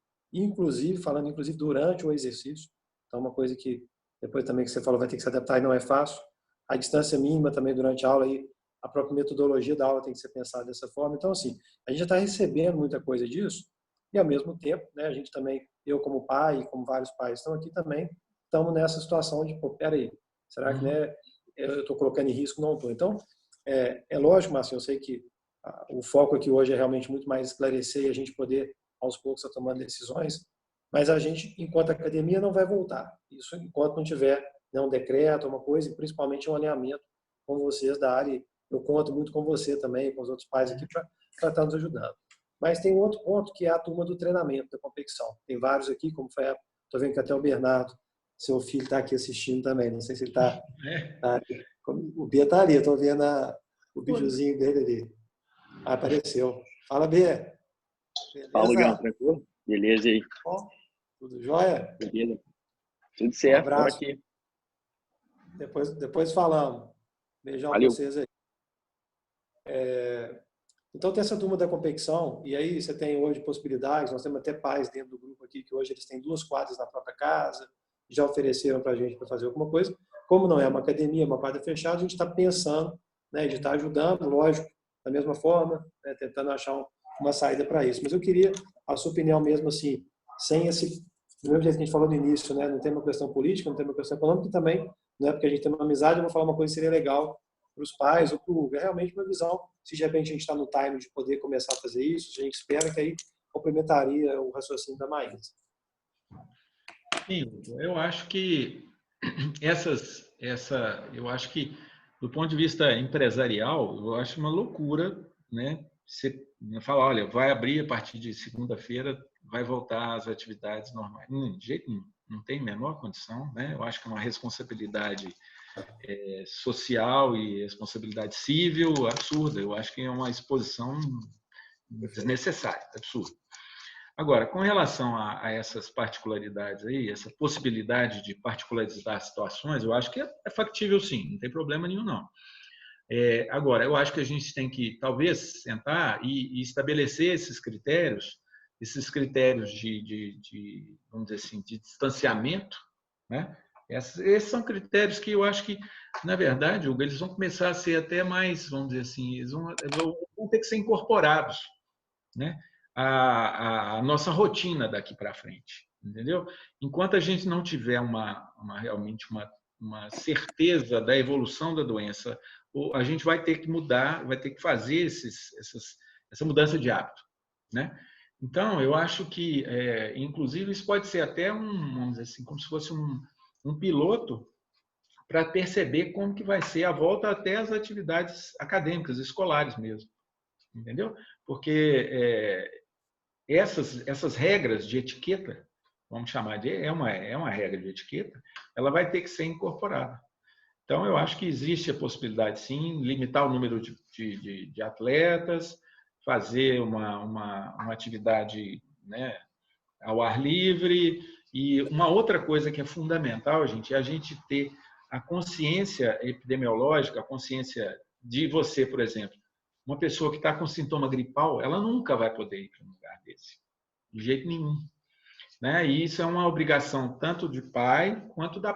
falando inclusive durante o exercício. Então, uma coisa que depois também que você falou vai ter que se adaptar e não é fácil. A distância mínima também durante a aula, aí, a própria metodologia da aula tem que ser pensada dessa forma. Então, assim, a gente já está recebendo muita coisa disso e, ao mesmo tempo, né, a gente também, eu como pai e como vários pais estão aqui também, estamos nessa situação de, peraí, será que né, eu estou colocando em risco? Não estou. Então, é lógico, Márcio, eu sei que o foco aqui hoje é realmente muito mais esclarecer e a gente poder, aos poucos, estar tomando decisões, mas a gente, enquanto academia, não vai voltar. Isso enquanto não tiver um decreto, uma coisa, e principalmente um alinhamento com vocês da área. Eu conto muito com você também, com os outros pais aqui, para estar nos ajudando. Mas tem um outro ponto, que é a turma do treinamento, da competição. Tem vários aqui, como foi estou vendo que até o Bernardo, seu filho, está aqui assistindo também. Não sei se ele está... O Bia está ali, estou vendo o videozinho dele ali. Apareceu. Fala, Bia. Beleza? Fala, Gão, tranquilo? Beleza aí. Bom, tudo jóia? Beleza. Tudo certo, um abraço. Aqui. Depois falamos. Beijão para vocês aí. Então, tem essa turma da competição, e aí você tem hoje possibilidades, nós temos até pais dentro do grupo aqui, que hoje eles têm 2 quadras na própria casa, já ofereceram para a gente para fazer alguma coisa. Como não é uma academia, uma quadra fechada, a gente está pensando, né, de estar ajudando, lógico, da mesma forma, né, tentando achar uma saída para isso. Mas eu queria a sua opinião mesmo, assim, sem esse, do mesmo jeito que a gente falou no início, né? Não tem uma questão política, não tem uma questão econômica, e também, não é porque a gente tem uma amizade, eu vou falar uma coisa que seria legal para os pais ou para o Hugo. É realmente uma visão, se de repente a gente está no time de poder começar a fazer isso, a gente espera que aí complementaria o raciocínio da Maísa. Sim, eu acho que eu acho que do ponto de vista empresarial, eu acho uma loucura, né? Você fala, olha, vai abrir a partir de segunda-feira, vai voltar às atividades normais. De jeito nenhum, não tem a menor condição, né? Eu acho que é uma responsabilidade social e responsabilidade civil absurda. Eu acho que é uma exposição desnecessária, absurda. Agora, com relação a essas particularidades aí, essa possibilidade de particularizar situações, eu acho que é factível sim, não tem problema nenhum não. Agora, eu acho que a gente tem que, talvez, sentar e estabelecer esses critérios de, vamos dizer assim, de distanciamento, né? Esses são critérios que eu acho que, na verdade, Hugo, eles vão começar a ser até mais, vamos dizer assim, eles vão ter que ser incorporados, né? A nossa rotina daqui para frente, entendeu? Enquanto a gente não tiver realmente uma certeza da evolução da doença, a gente vai ter que mudar, vai ter que fazer essa mudança de hábito, né? Então, eu acho que, inclusive, isso pode ser até vamos dizer assim, como se fosse um piloto para perceber como que vai ser a volta até as atividades acadêmicas, escolares mesmo, entendeu? Porque essas regras de etiqueta, vamos chamar é uma regra de etiqueta, ela vai ter que ser incorporada. Então, eu acho que existe a possibilidade, sim, limitar o número de atletas, fazer uma atividade, né, ao ar livre. E uma outra coisa que é fundamental, gente, é a gente ter a consciência epidemiológica, a consciência de você, por exemplo. Uma pessoa que está com sintoma gripal, ela nunca vai poder ir para um lugar desse, de jeito nenhum, né? E isso é uma obrigação tanto de pai quanto do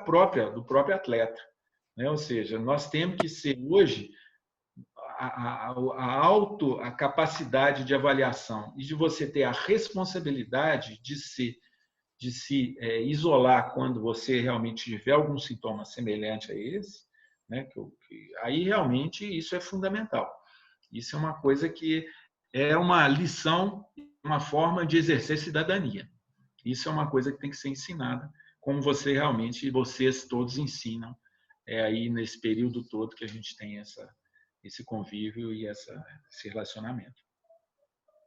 próprio atleta, né? Ou seja, nós temos que ser hoje a capacidade de avaliação e de você ter a responsabilidade de se isolar quando você realmente tiver algum sintoma semelhante a esse, né? Aí realmente isso é fundamental. Isso é uma coisa que é uma lição, uma forma de exercer cidadania. Isso é uma coisa que tem que ser ensinada, como vocês todos ensinam aí nesse período todo que a gente tem esse convívio e esse relacionamento.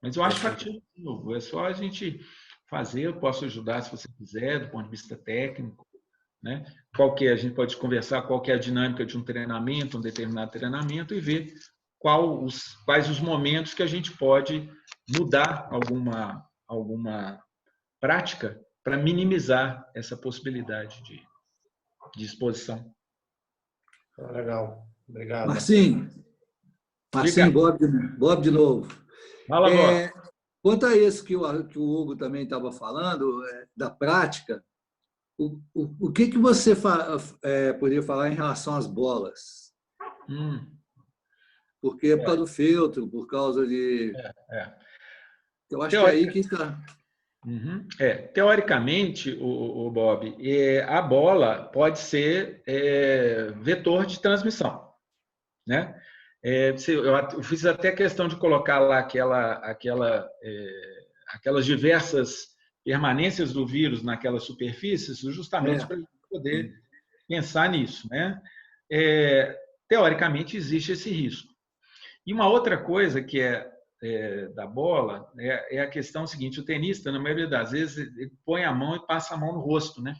Mas eu acho factível, é só a gente fazer, eu posso ajudar se você quiser, do ponto de vista técnico, né? A gente pode conversar qual que é a dinâmica de um treinamento, um determinado treinamento, e ver quais os momentos que a gente pode mudar alguma prática para minimizar essa possibilidade de exposição. Legal, obrigado. Marcinho, Bob de novo. Fala, Bob. Quanto a isso que o Hugo também estava falando, da prática, o que você poderia falar em relação às bolas? Porque é por causa do filtro, por causa de... Eu acho que é aí que está... Teoricamente, o Bob, a bola pode ser vetor de transmissão, né? Eu fiz até questão de colocar lá aquelas diversas permanências do vírus naquelas superfícies, justamente para a gente poder pensar nisso, né? Teoricamente, existe esse risco. E uma outra coisa que da bola é a questão seguinte: o tenista, na maioria das vezes, ele põe a mão e passa a mão no rosto, né?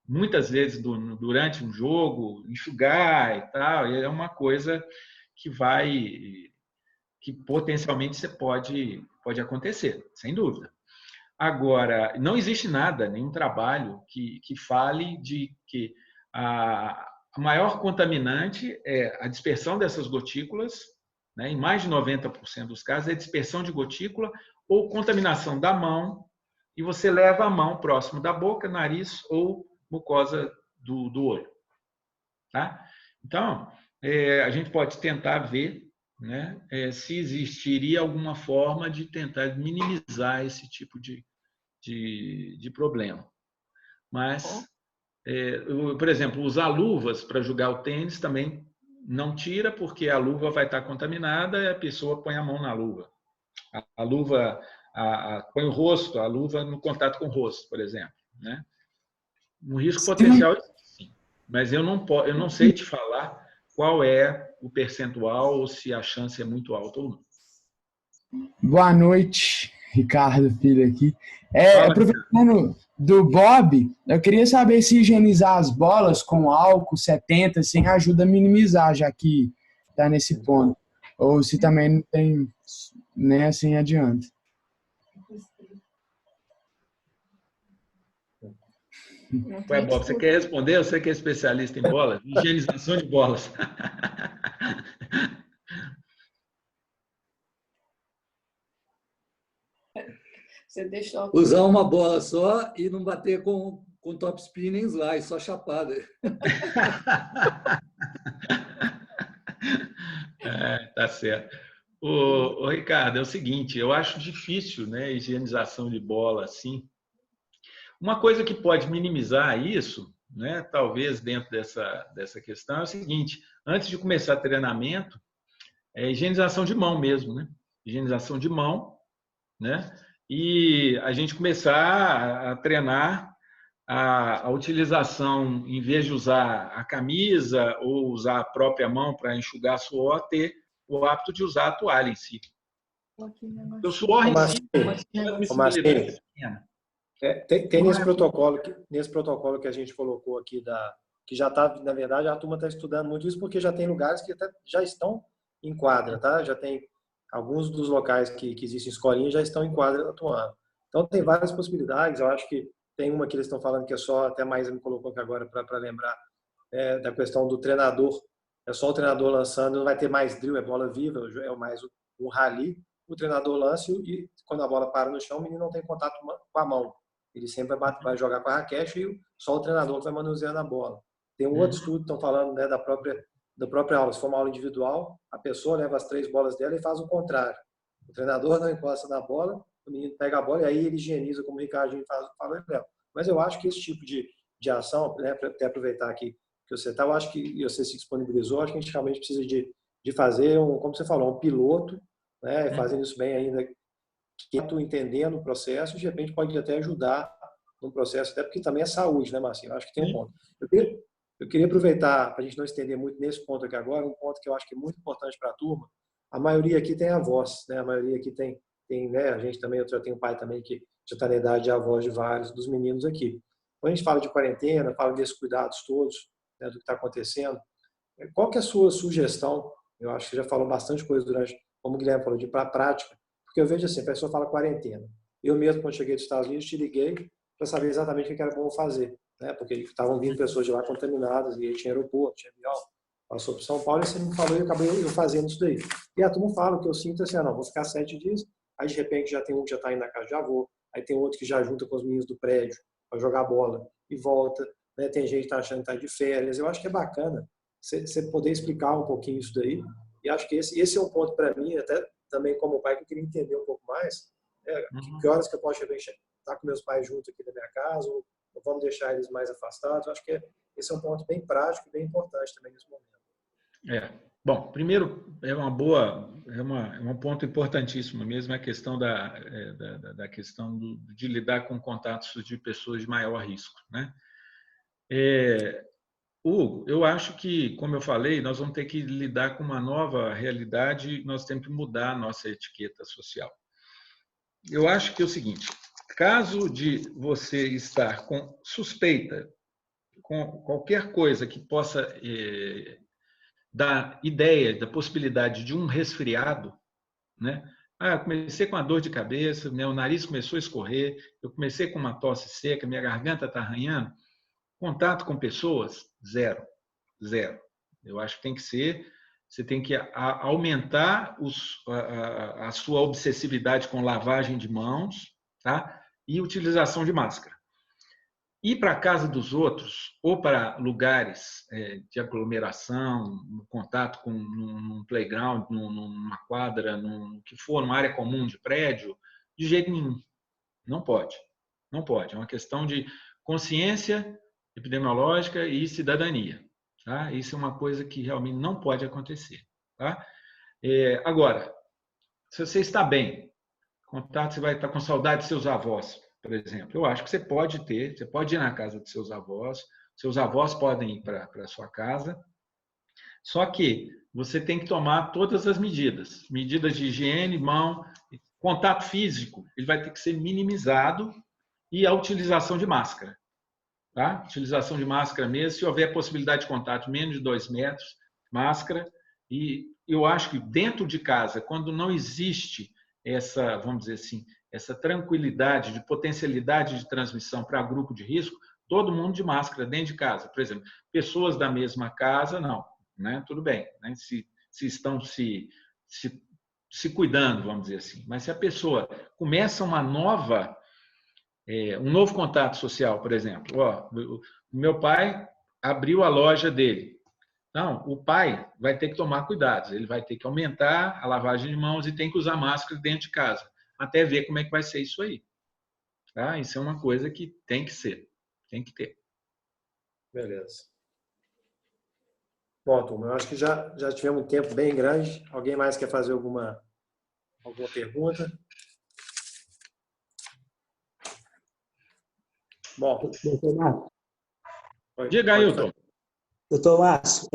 Muitas vezes, durante um jogo, enxugar e tal, é uma coisa que potencialmente você pode acontecer, sem dúvida. Agora, não existe nenhum trabalho que fale de que a maior contaminante é a dispersão dessas gotículas, né? Em mais de 90% dos casos, é dispersão de gotícula ou contaminação da mão, e você leva a mão próximo da boca, nariz ou mucosa do olho. Tá? Então, a gente pode tentar ver, né, se existiria alguma forma de tentar minimizar esse tipo de de problema. Mas, por exemplo, usar luvas para jogar o tênis também não tira, porque a luva vai estar contaminada e a pessoa põe a mão na luva. A luva põe o rosto, a luva no contato com o rosto, por exemplo, né? Um risco potencial, sim, mas eu não sei te falar qual é o percentual ou se a chance é muito alta ou não. Boa noite, Ricardo Filho aqui. Fala, Aproveitando do Bob, eu queria saber se higienizar as bolas com álcool 70 assim, ajuda a minimizar, já que está nesse ponto. Ou se também não tem, né, assim adianta. Ué, Bob, você quer responder? Você que é especialista em bolas? Higienização de bolas. Usar uma bola só e não bater com top spin nem slice, só chapada. Tá certo. Ô, Ricardo, é o seguinte, eu acho difícil, né, higienização de bola assim. Uma coisa que pode minimizar isso, né, talvez dentro dessa questão, é o seguinte: antes de começar treinamento, é higienização de mão mesmo, né? Higienização de mão, né? E a gente começar a treinar a utilização, em vez de usar a camisa ou usar a própria mão para enxugar suor, ter o hábito de usar a toalha em si. O suor em si é uma transmissibilidade pequena. Tem nesse protocolo que a gente colocou aqui, que já está, na verdade, a turma está estudando muito isso, porque já tem lugares que até já estão em quadra, tá? Já tem alguns dos locais que existem escolinhas já estão em quadra atuando. Então, tem várias possibilidades. Eu acho que tem uma que eles estão falando que é só, até mais me colocou aqui agora para lembrar, da questão do treinador. É só o treinador lançando, não vai ter mais drill, é bola viva, é mais um rally. O treinador lança e quando a bola para no chão, o menino não tem contato com a mão. Ele sempre vai jogar com a raquete e só o treinador vai manuseando a bola. Tem um outro estudo, estão falando, né, da própria aula. Se for uma aula individual, a pessoa leva as 3 bolas dela e faz o contrário. O treinador não encosta na bola, o menino pega a bola e aí ele higieniza, como o Ricardinho falou. Mas eu acho que esse tipo de ação, né, para até aproveitar aqui que você está, eu acho que você se disponibilizou, acho que a gente realmente precisa de fazer, como você falou, um piloto, né, fazendo isso bem ainda, quieto, entendendo o processo, de repente pode até ajudar no processo, até porque também é saúde, né, Marcinho? Eu acho que tem um ponto. Eu queria aproveitar, para a gente não estender muito nesse ponto aqui agora, um ponto que eu acho que é muito importante para a turma. A maioria aqui tem avós, né? A maioria aqui tem, né? A gente também, eu já tenho um pai também que já está na idade de avós de vários dos meninos aqui. Quando a gente fala de quarentena, fala desses cuidados todos, né, do que está acontecendo, qual que é a sua sugestão? Eu acho que você já falou bastante coisa durante, como o Guilherme falou, de ir para a prática, porque eu vejo assim, a pessoa fala quarentena. Eu mesmo, quando cheguei dos Estados Unidos, te liguei para saber exatamente o que era bom fazer, né? Porque estavam vindo pessoas de lá contaminadas, e aí tinha aeroporto, tinha avião, passou para São Paulo, e você me falou e eu acabei eu fazendo isso daí. E a turma fala, o que eu sinto é assim, não, vou ficar 7 dias, aí de repente já tem um que já está indo na casa de avô, aí tem outro que já junta com os meninos do prédio para jogar bola e volta, né? Tem gente que está achando que está de férias. Eu acho que é bacana você poder explicar um pouquinho isso daí, e acho que esse é um ponto para mim, até também como pai, que eu queria entender um pouco mais, que horas que eu posso estar com meus pais juntos aqui na minha casa, ou vamos deixar eles mais afastados. Eu acho que esse é um ponto bem prático e bem importante também nesse momento. Bom, primeiro, é um ponto importantíssimo mesmo, a questão da questão de lidar com contatos de pessoas de maior risco, né? Hugo, eu acho que, como eu falei, nós vamos ter que lidar com uma nova realidade, nós temos que mudar a nossa etiqueta social. Eu acho que é o seguinte: caso de você estar com suspeita, com qualquer coisa que possa dar ideia da possibilidade de um resfriado, né? Eu comecei com uma dor de cabeça, meu nariz começou a escorrer, eu comecei com uma tosse seca, minha garganta está arranhando. Contato com pessoas, zero. Eu acho que tem que ser, você tem que aumentar a sua obsessividade com lavagem de mãos, tá? E utilização de máscara. Ir para a casa dos outros ou para lugares de aglomeração, no contato com um playground, numa quadra, no que for, numa área comum de prédio, de jeito nenhum. Não pode. Não pode. É uma questão de consciência epidemiológica e cidadania. Tá? Isso é uma coisa que realmente não pode acontecer. Tá? Agora, se você está bem, contato, você vai estar com saudade de seus avós, por exemplo. Eu acho que você pode ir na casa de seus avós podem ir para a sua casa, só que você tem que tomar todas as medidas de higiene, mão, contato físico, ele vai ter que ser minimizado e a utilização de máscara. Tá? Utilização de máscara mesmo, se houver possibilidade de contato menos de 2 metros, máscara. E eu acho que dentro de casa, quando não existe essa, vamos dizer assim, essa tranquilidade de potencialidade de transmissão para grupo de risco, todo mundo de máscara dentro de casa. Por exemplo, pessoas da mesma casa, não. Né? Tudo bem, né? Se estão se cuidando, vamos dizer assim. Mas se a pessoa começa um novo contato social, por exemplo, o meu pai abriu a loja dele. Então, o pai vai ter que tomar cuidados, ele vai ter que aumentar a lavagem de mãos e tem que usar máscara dentro de casa, até ver como é que vai ser isso aí. Tá? Isso é uma coisa que tem que ser, tem que ter. Beleza. Bom, turma, eu acho que já tivemos um tempo bem grande. Alguém mais quer fazer alguma pergunta? Bom. Doutor Márcio. Diga, Ailton. Doutor Márcio,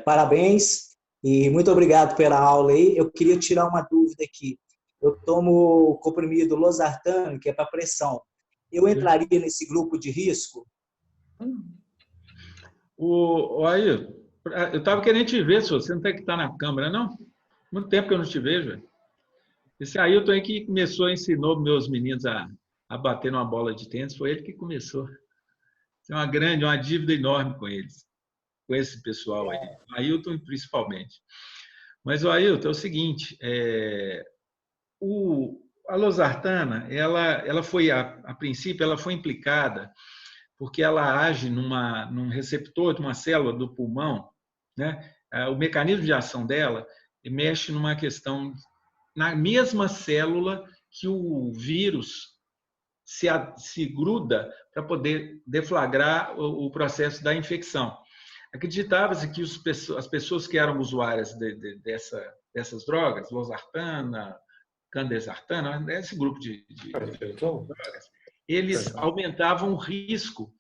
parabéns e muito obrigado pela aula aí. Eu queria tirar uma dúvida aqui. Eu tomo o comprimido losartano, que é para pressão. Eu entraria nesse grupo de risco? Ailton, eu estava querendo te ver, senhor. Você não tem que estar na câmera, não? Muito tempo que eu não te vejo. Esse Ailton aí que ensinou meus meninos a bater numa bola de tênis, foi ele que começou. Tem uma dívida enorme com eles, com esse pessoal aí. Ailton principalmente. Mas o Ailton é o seguinte, a losartana, ela foi, a princípio, ela foi implicada porque ela age num receptor de uma célula do pulmão, né? O mecanismo de ação dela mexe numa questão, na mesma célula que o vírus se gruda para poder deflagrar o processo da infecção. Acreditava-se que as pessoas que eram usuárias dessas drogas, losartana, candesartana, esse grupo de drogas, eles aumentavam o risco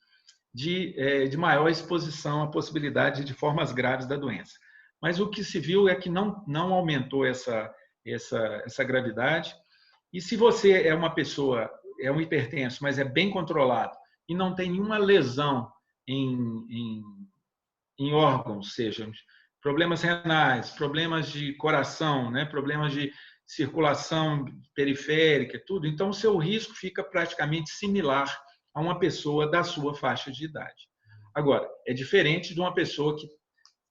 de maior exposição à possibilidade de formas graves da doença. Mas o que se viu é que não aumentou essa gravidade. E se você é uma pessoa, é um hipertenso, mas é bem controlado e não tem nenhuma lesão em órgãos, seja problemas renais, problemas de coração, né, problemas de circulação periférica, tudo, então o seu risco fica praticamente similar a uma pessoa da sua faixa de idade. Agora, é diferente de uma pessoa que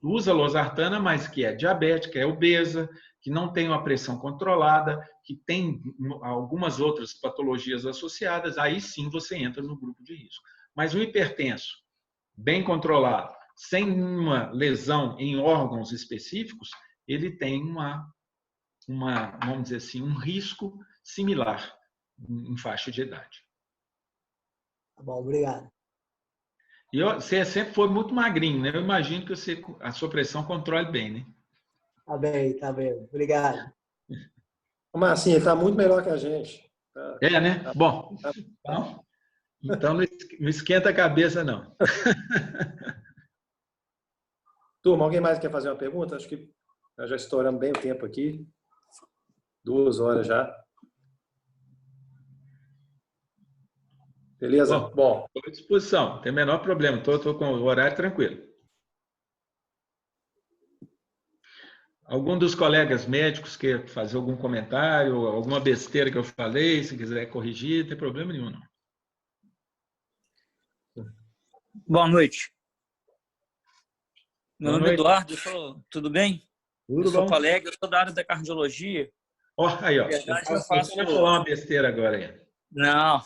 usa losartana, mas que é diabética, é obesa, que não tem uma pressão controlada, que tem algumas outras patologias associadas, aí sim você entra no grupo de risco. Mas o hipertenso, bem controlado, sem uma lesão em órgãos específicos, ele tem vamos dizer assim, um risco similar em faixa de idade. Tá bom, obrigado. E você sempre foi muito magrinho, né? Eu imagino que a sua pressão controle bem, né? Tá bem. Obrigado. Mas assim, ele está muito melhor que a gente. Né? Bom, então não esquenta a cabeça, não. Turma, alguém mais quer fazer uma pergunta? Acho que nós já estouramos bem o tempo aqui. 2 horas já. Beleza? Bom. Estou à disposição, não tem o menor problema. Estou com o horário tranquilo. Algum dos colegas médicos quer fazer algum comentário, alguma besteira que eu falei, se quiser corrigir, não tem problema nenhum, não. Boa noite. Meu nome é Eduardo, tudo bem? Tudo eu sou bom. Colega, eu sou da área da cardiologia. Aí, ó. Você vai falar uma besteira agora aí. Não,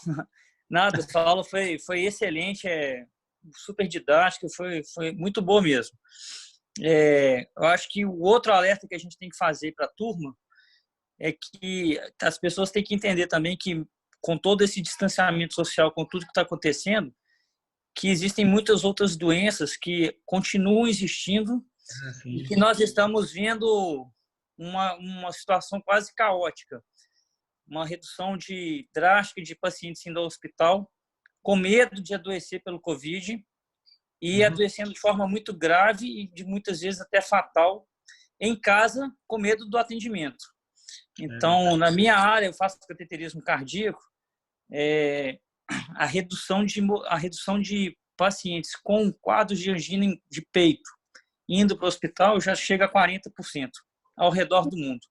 nada, a aula foi excelente, super didática, foi muito boa mesmo. Eu acho que o outro alerta que a gente tem que fazer para a turma é que as pessoas têm que entender também que com todo esse distanciamento social, com tudo que está acontecendo, que existem muitas outras doenças que continuam existindo e que nós estamos vendo uma situação quase caótica, uma redução drástica de pacientes indo ao hospital, com medo de adoecer pelo Covid e adoecendo de forma muito grave e de muitas vezes até fatal em casa, com medo do atendimento. Então, na minha área, eu faço cateterismo cardíaco, a redução de pacientes com quadros de angina de peito indo para o hospital já chega a 40% ao redor do mundo.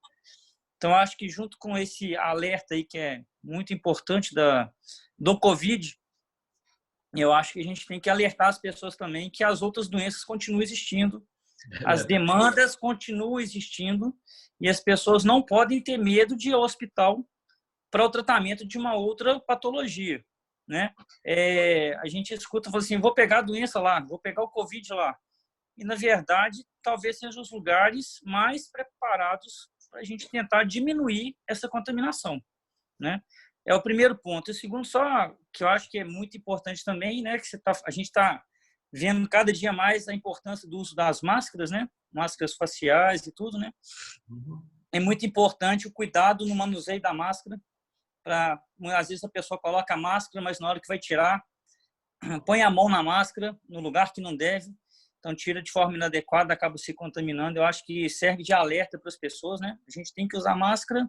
Então, acho que junto com esse alerta aí que é muito importante do Covid, eu acho que a gente tem que alertar as pessoas também que as outras doenças continuam existindo, as demandas continuam existindo e as pessoas não podem ter medo de ir ao hospital para o tratamento de uma outra patologia, né? A gente escuta, fala assim, vou pegar a doença lá, vou pegar o Covid lá. E, na verdade, talvez sejam os lugares mais preparados para a gente tentar diminuir essa contaminação, né? É o primeiro ponto. E o segundo, só que eu acho que é muito importante também, né, que a gente está vendo cada dia mais a importância do uso das máscaras, né? Máscaras faciais e tudo, né? É muito importante o cuidado no manuseio da máscara. Às vezes a pessoa coloca a máscara, mas na hora que vai tirar, põe a mão na máscara no lugar que não deve, então tira de forma inadequada, acaba se contaminando. Eu acho que serve de alerta para as pessoas, né? A gente tem que usar máscara,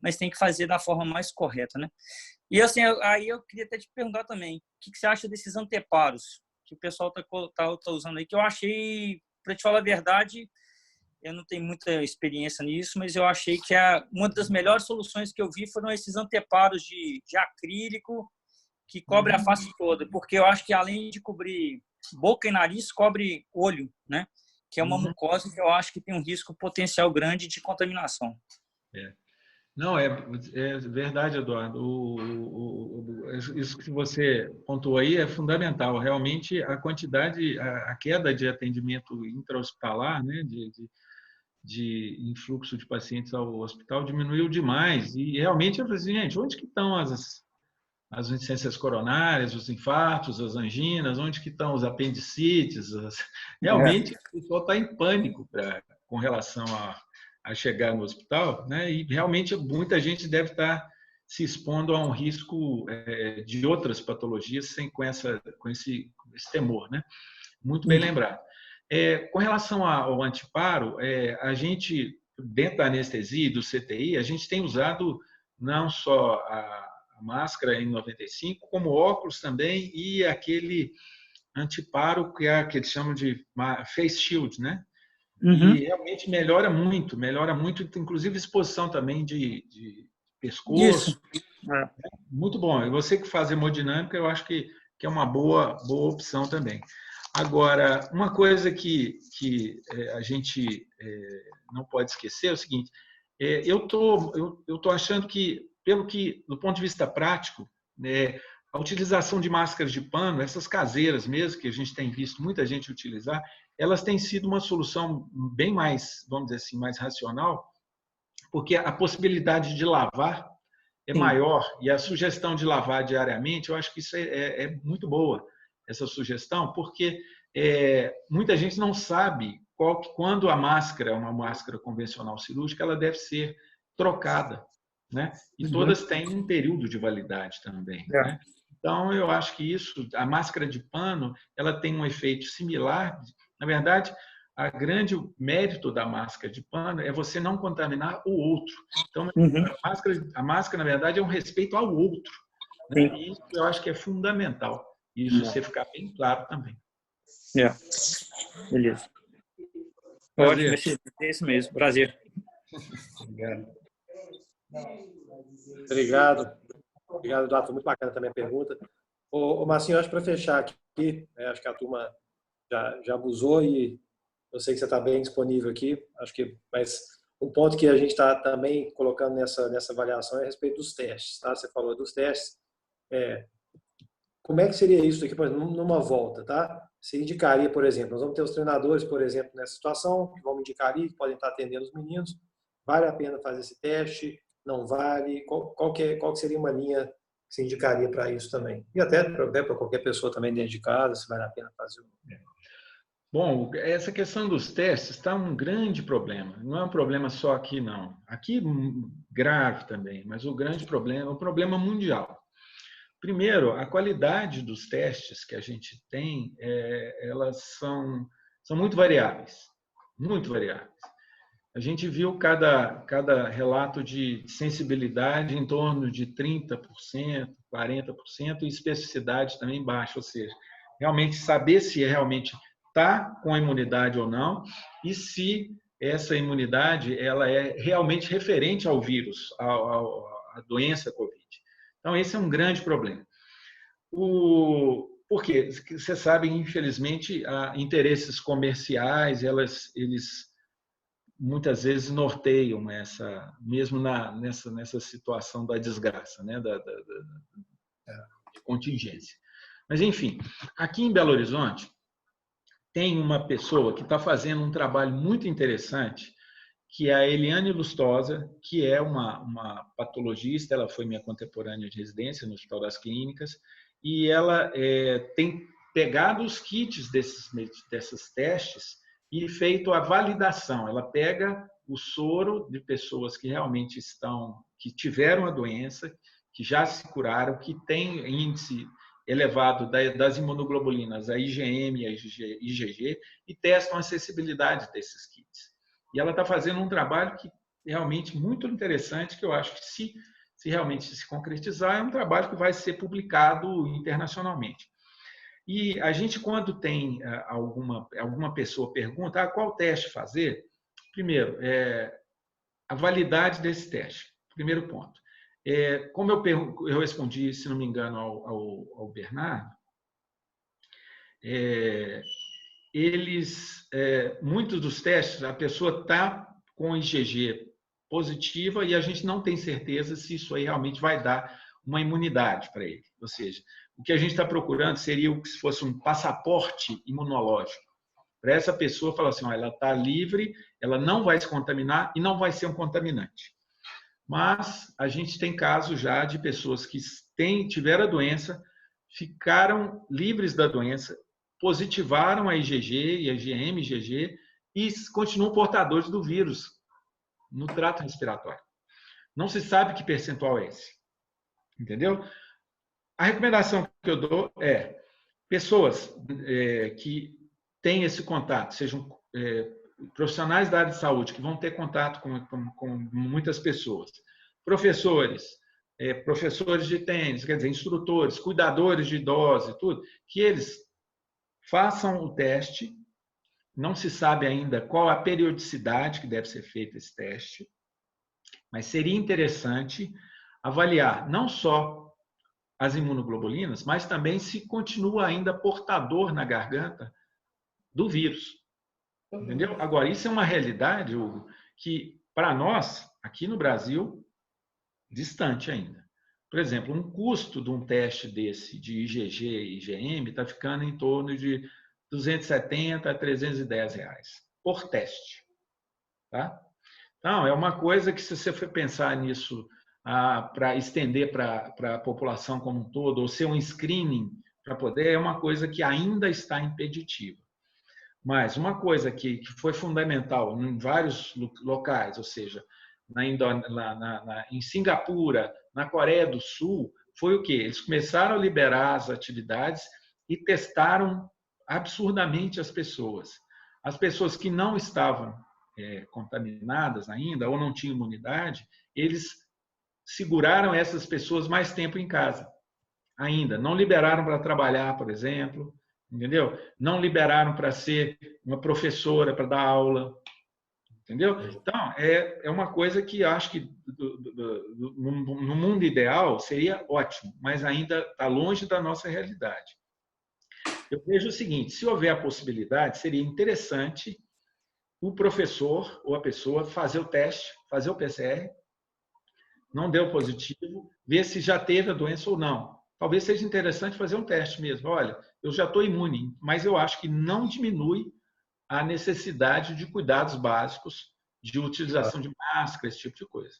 mas tem que fazer da forma mais correta, né? E assim, aí eu queria até te perguntar também, o que você acha desses anteparos que o pessoal tá usando aí, que eu achei, para te falar a verdade, eu não tenho muita experiência nisso, mas eu achei que uma das melhores soluções que eu vi foram esses anteparos de acrílico que cobre a face toda, porque eu acho que além de cobrir boca e nariz, cobre olho, né? Que é uma mucosa que eu acho que tem um risco potencial grande de contaminação. Não, é verdade, Eduardo. Isso que você pontuou aí é fundamental. Realmente, a quantidade, a queda de atendimento intra-hospitalar, né, de influxo de pacientes ao hospital diminuiu demais. E realmente eu falei assim, gente, onde que estão as insuficiências coronárias, os infartos, as anginas, onde que estão os apendicites? Realmente o pessoal está em pânico com relação a chegar no hospital, né? E realmente muita gente deve estar se expondo a um risco de outras patologias com esse temor, né? Muito bem lembrado. Com relação ao antiparo, a gente, dentro da anestesia e do CTI, a gente tem usado não só a máscara N95, como óculos também e aquele antiparo que eles chamam de face shield, né? E realmente melhora muito, inclusive exposição também de pescoço. Muito bom. E você que faz hemodinâmica, eu acho que é uma boa opção também. Agora, uma coisa que a gente não pode esquecer é o seguinte: eu tô achando que, do ponto de vista prático, a utilização de máscaras de pano, essas caseiras mesmo, que a gente tem visto muita gente utilizar, elas têm sido uma solução bem mais, vamos dizer assim, mais racional, porque a possibilidade de lavar é maior e a sugestão de lavar diariamente, eu acho que isso é muito boa, essa sugestão, porque muita gente não sabe quando a máscara, uma máscara convencional cirúrgica, ela deve ser trocada, né? E todas têm um período de validade também, né? Então, eu acho que a máscara de pano, ela tem um efeito similar. Na verdade, o grande mérito da máscara de pano é você não contaminar o outro. Então, a máscara, na verdade, é um respeito ao outro, né? E isso eu acho que é fundamental. Isso você ficar bem claro também. Beleza. Ótimo, é isso mesmo. Prazer. Obrigado, Eduardo. Foi muito bacana também a pergunta. Ô Marcinho, acho que para fechar aqui, acho que a turma já abusou e eu sei que você está bem disponível aqui. Mas um ponto que a gente está também colocando nessa avaliação é a respeito dos testes. Tá? Você falou dos testes. Como é que seria isso aqui, por exemplo, numa volta? Tá? Você indicaria, por exemplo, nós vamos ter os treinadores, por exemplo, nessa situação, que vão indicar ali, que podem estar atendendo os meninos. Vale a pena fazer esse teste? Não vale? Qual que seria uma linha que você indicaria para isso também? E até para qualquer pessoa também dentro de casa, se vale a pena fazer. Bom, essa questão dos testes está um grande problema. Não é um problema só aqui, não. Aqui, grave também, mas o grande problema é um problema mundial. Primeiro, a qualidade dos testes que a gente tem, elas são muito variáveis. Muito variáveis. A gente viu cada relato de sensibilidade em torno de 30%, 40%, e especificidade também baixa, ou seja, realmente saber se realmente está com a imunidade ou não, e se essa imunidade ela é realmente referente ao vírus, à doença Covid. Então, esse é um grande problema. Porque, você sabe, infelizmente, há interesses comerciais, eles muitas vezes norteiam mesmo nessa situação da desgraça, né? da contingência. Mas, enfim, aqui em Belo Horizonte, tem uma pessoa que está fazendo um trabalho muito interessante, que é a Eliane Lustosa, que é uma patologista, ela foi minha contemporânea de residência no Hospital das Clínicas, e ela tem pegado os kits desses testes e feito a validação. Ela pega o soro de pessoas que realmente que tiveram a doença, que já se curaram, que têm índice elevado das imunoglobulinas, a IgM e a IgG, e testam a acessibilidade desses kits. E ela está fazendo um trabalho que realmente muito interessante, que eu acho que se realmente se concretizar, é um trabalho que vai ser publicado internacionalmente. E a gente, quando tem alguma pessoa pergunta qual teste fazer, primeiro, a validade desse teste, primeiro ponto. Como eu respondi, se não me engano, ao Bernardo, muitos dos testes, a pessoa está com IgG positiva e a gente não tem certeza se isso aí realmente vai dar uma imunidade para ele. Ou seja, o que a gente está procurando seria o que se fosse um passaporte imunológico. Para essa pessoa falar assim, ela está livre, ela não vai se contaminar e não vai ser um contaminante. Mas a gente tem casos já de pessoas que tiveram a doença, ficaram livres da doença, positivaram a IgG e a IgM, IgG, e continuam portadores do vírus no trato respiratório. Não se sabe que percentual é esse. Entendeu? A recomendação que eu dou é pessoas que têm esse contato, sejam profissionais da área de saúde, que vão ter contato com muitas pessoas, professores de tênis, quer dizer, instrutores, cuidadores de idosos, tudo, que eles façam o teste. Não se sabe ainda qual a periodicidade que deve ser feito esse teste, mas seria interessante avaliar não só as imunoglobulinas, mas também se continua ainda portador na garganta do vírus. Entendeu? Agora, isso é uma realidade, Hugo, que para nós, aqui no Brasil, distante ainda. Por exemplo, um custo de um teste desse de IgG e IgM está ficando em torno de R$270 a R$310 por teste. Tá? Então, é uma coisa que, se você for pensar nisso para estender para a população como um todo, ou ser um screening para poder, é uma coisa que ainda está impeditiva. Mas uma coisa que foi fundamental em vários locais, ou seja, em Singapura, na Coreia do Sul, foi o quê? Eles começaram a liberar as atividades e testaram absurdamente as pessoas. As pessoas que não estavam contaminadas ainda ou não tinham imunidade, eles seguraram essas pessoas mais tempo em casa ainda. Não liberaram para trabalhar, por exemplo, entendeu? Não liberaram para ser uma professora, para dar aula, entendeu? Então, é uma coisa que acho que no mundo ideal seria ótimo, mas ainda está longe da nossa realidade. Eu vejo o seguinte, se houver a possibilidade, seria interessante o professor ou a pessoa fazer o teste, fazer o PCR, não deu positivo, ver se já teve a doença ou não. Talvez seja interessante fazer um teste mesmo. Olha, eu já estou imune, mas eu acho que não diminui a necessidade de cuidados básicos, de utilização de máscara, esse tipo de coisa.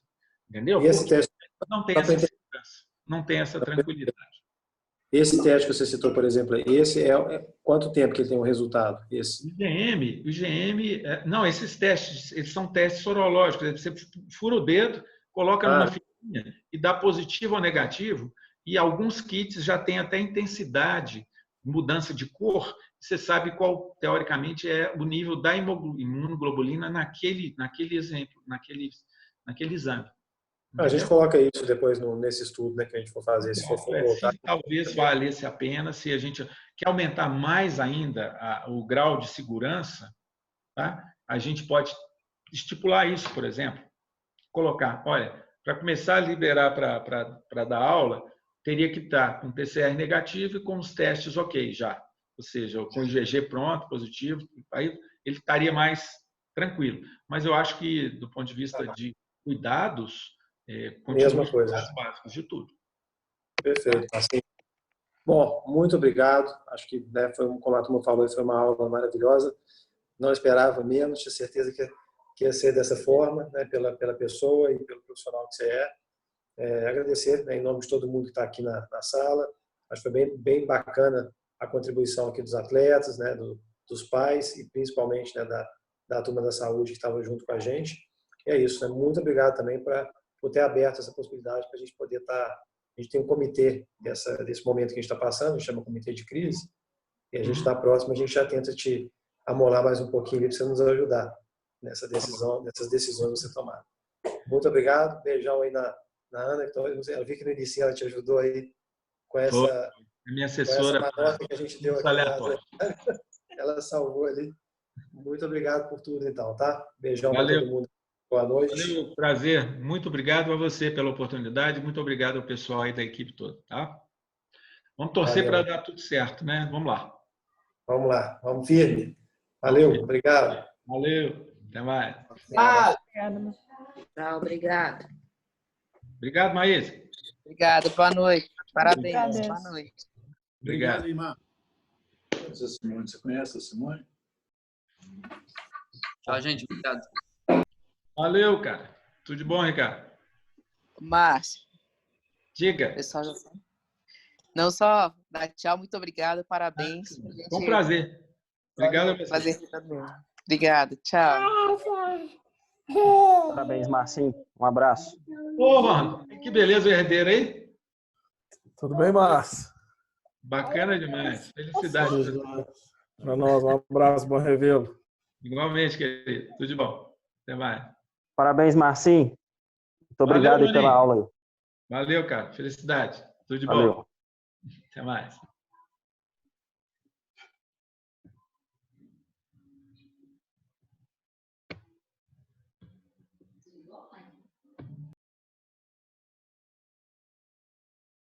Entendeu? E esse teste não tem essa segurança. não tem essa tranquilidade. Esse teste que você citou, por exemplo, esse quanto tempo que ele tem um resultado? Esse? O IgM, não, esses testes, eles são testes sorológicos. Você fura o dedo, coloca numa fitinha e dá positivo ou negativo, e alguns kits já têm até intensidade, mudança de cor. Você sabe qual, teoricamente, é o nível da imunoglobulina naquele exemplo, naquele exame. A gente coloca isso depois nesse estudo, né, que a gente for fazer, se for voltar. Se talvez valesse a pena, se a gente quer aumentar mais ainda o grau de segurança, tá? A gente pode estipular isso, por exemplo. Colocar, olha, para começar a liberar para dar aula, teria que estar com PCR negativo e com os testes ok já. Ou seja, com o IgG pronto, positivo, aí ele estaria mais tranquilo. Mas eu acho que, do ponto de vista de cuidados, mesma coisa. Os básicos de tudo. Perfeito. Assim, bom, muito obrigado. Acho que, né, como a turma falou, foi uma aula maravilhosa. Não esperava menos, tinha certeza que ia ser dessa forma, né, pela pessoa e pelo profissional que você é. Agradecer, né, em nome de todo mundo que está aqui na sala. Acho que foi bem bacana a contribuição aqui dos atletas, né, dos pais e principalmente, né, da turma da saúde que estava junto com a gente. E é isso, né? Muito obrigado também por ter aberto essa possibilidade para a gente poder estar. A gente tem um comitê desse momento que a gente está passando, chama Comitê de Crise, e a gente está próximo, a gente já tenta te amolar mais um pouquinho para você nos ajudar nessas decisões que você tomar. Muito obrigado, beijão aí na Ana, então eu vi que no início ela te ajudou aí com essa minha assessora, com essa manobra que a gente deu aqui. Ela salvou ali. Muito obrigado por tudo, então, tá? Beijão para todo mundo. Boa noite. Valeu, prazer. Muito obrigado a você pela oportunidade. Muito obrigado ao pessoal aí da equipe toda, tá? Vamos torcer para dar tudo certo, né? Vamos lá. Vamos lá. Vamos firme. Valeu. Obrigado. Valeu. Até mais. Tchau, obrigado. Obrigado, Maísa. Obrigada. Boa noite. Parabéns. Boa noite. Obrigado. Imar. Simone, você conhece a Simone? Tchau, gente. Obrigado. Valeu, cara. Tudo de bom, Ricardo? Márcio. Diga. Pessoal já sabe. Não só dar tchau, muito obrigada, parabéns. Foi um prazer. Obrigado a você. Prazer também. Obrigada, tchau. Parabéns, Marcinho. Um abraço. Ô, mano, que beleza o herdeiro aí. Tudo bem, Márcio? Bacana demais. Felicidades. Para nós, um abraço, bom revê-lo. Igualmente, querido. Tudo de bom. Até mais. Parabéns, Marcinho. Muito obrigado aí pela aula. Aí. Valeu, cara. Felicidade. Tudo de Valeu. bom. Até mais.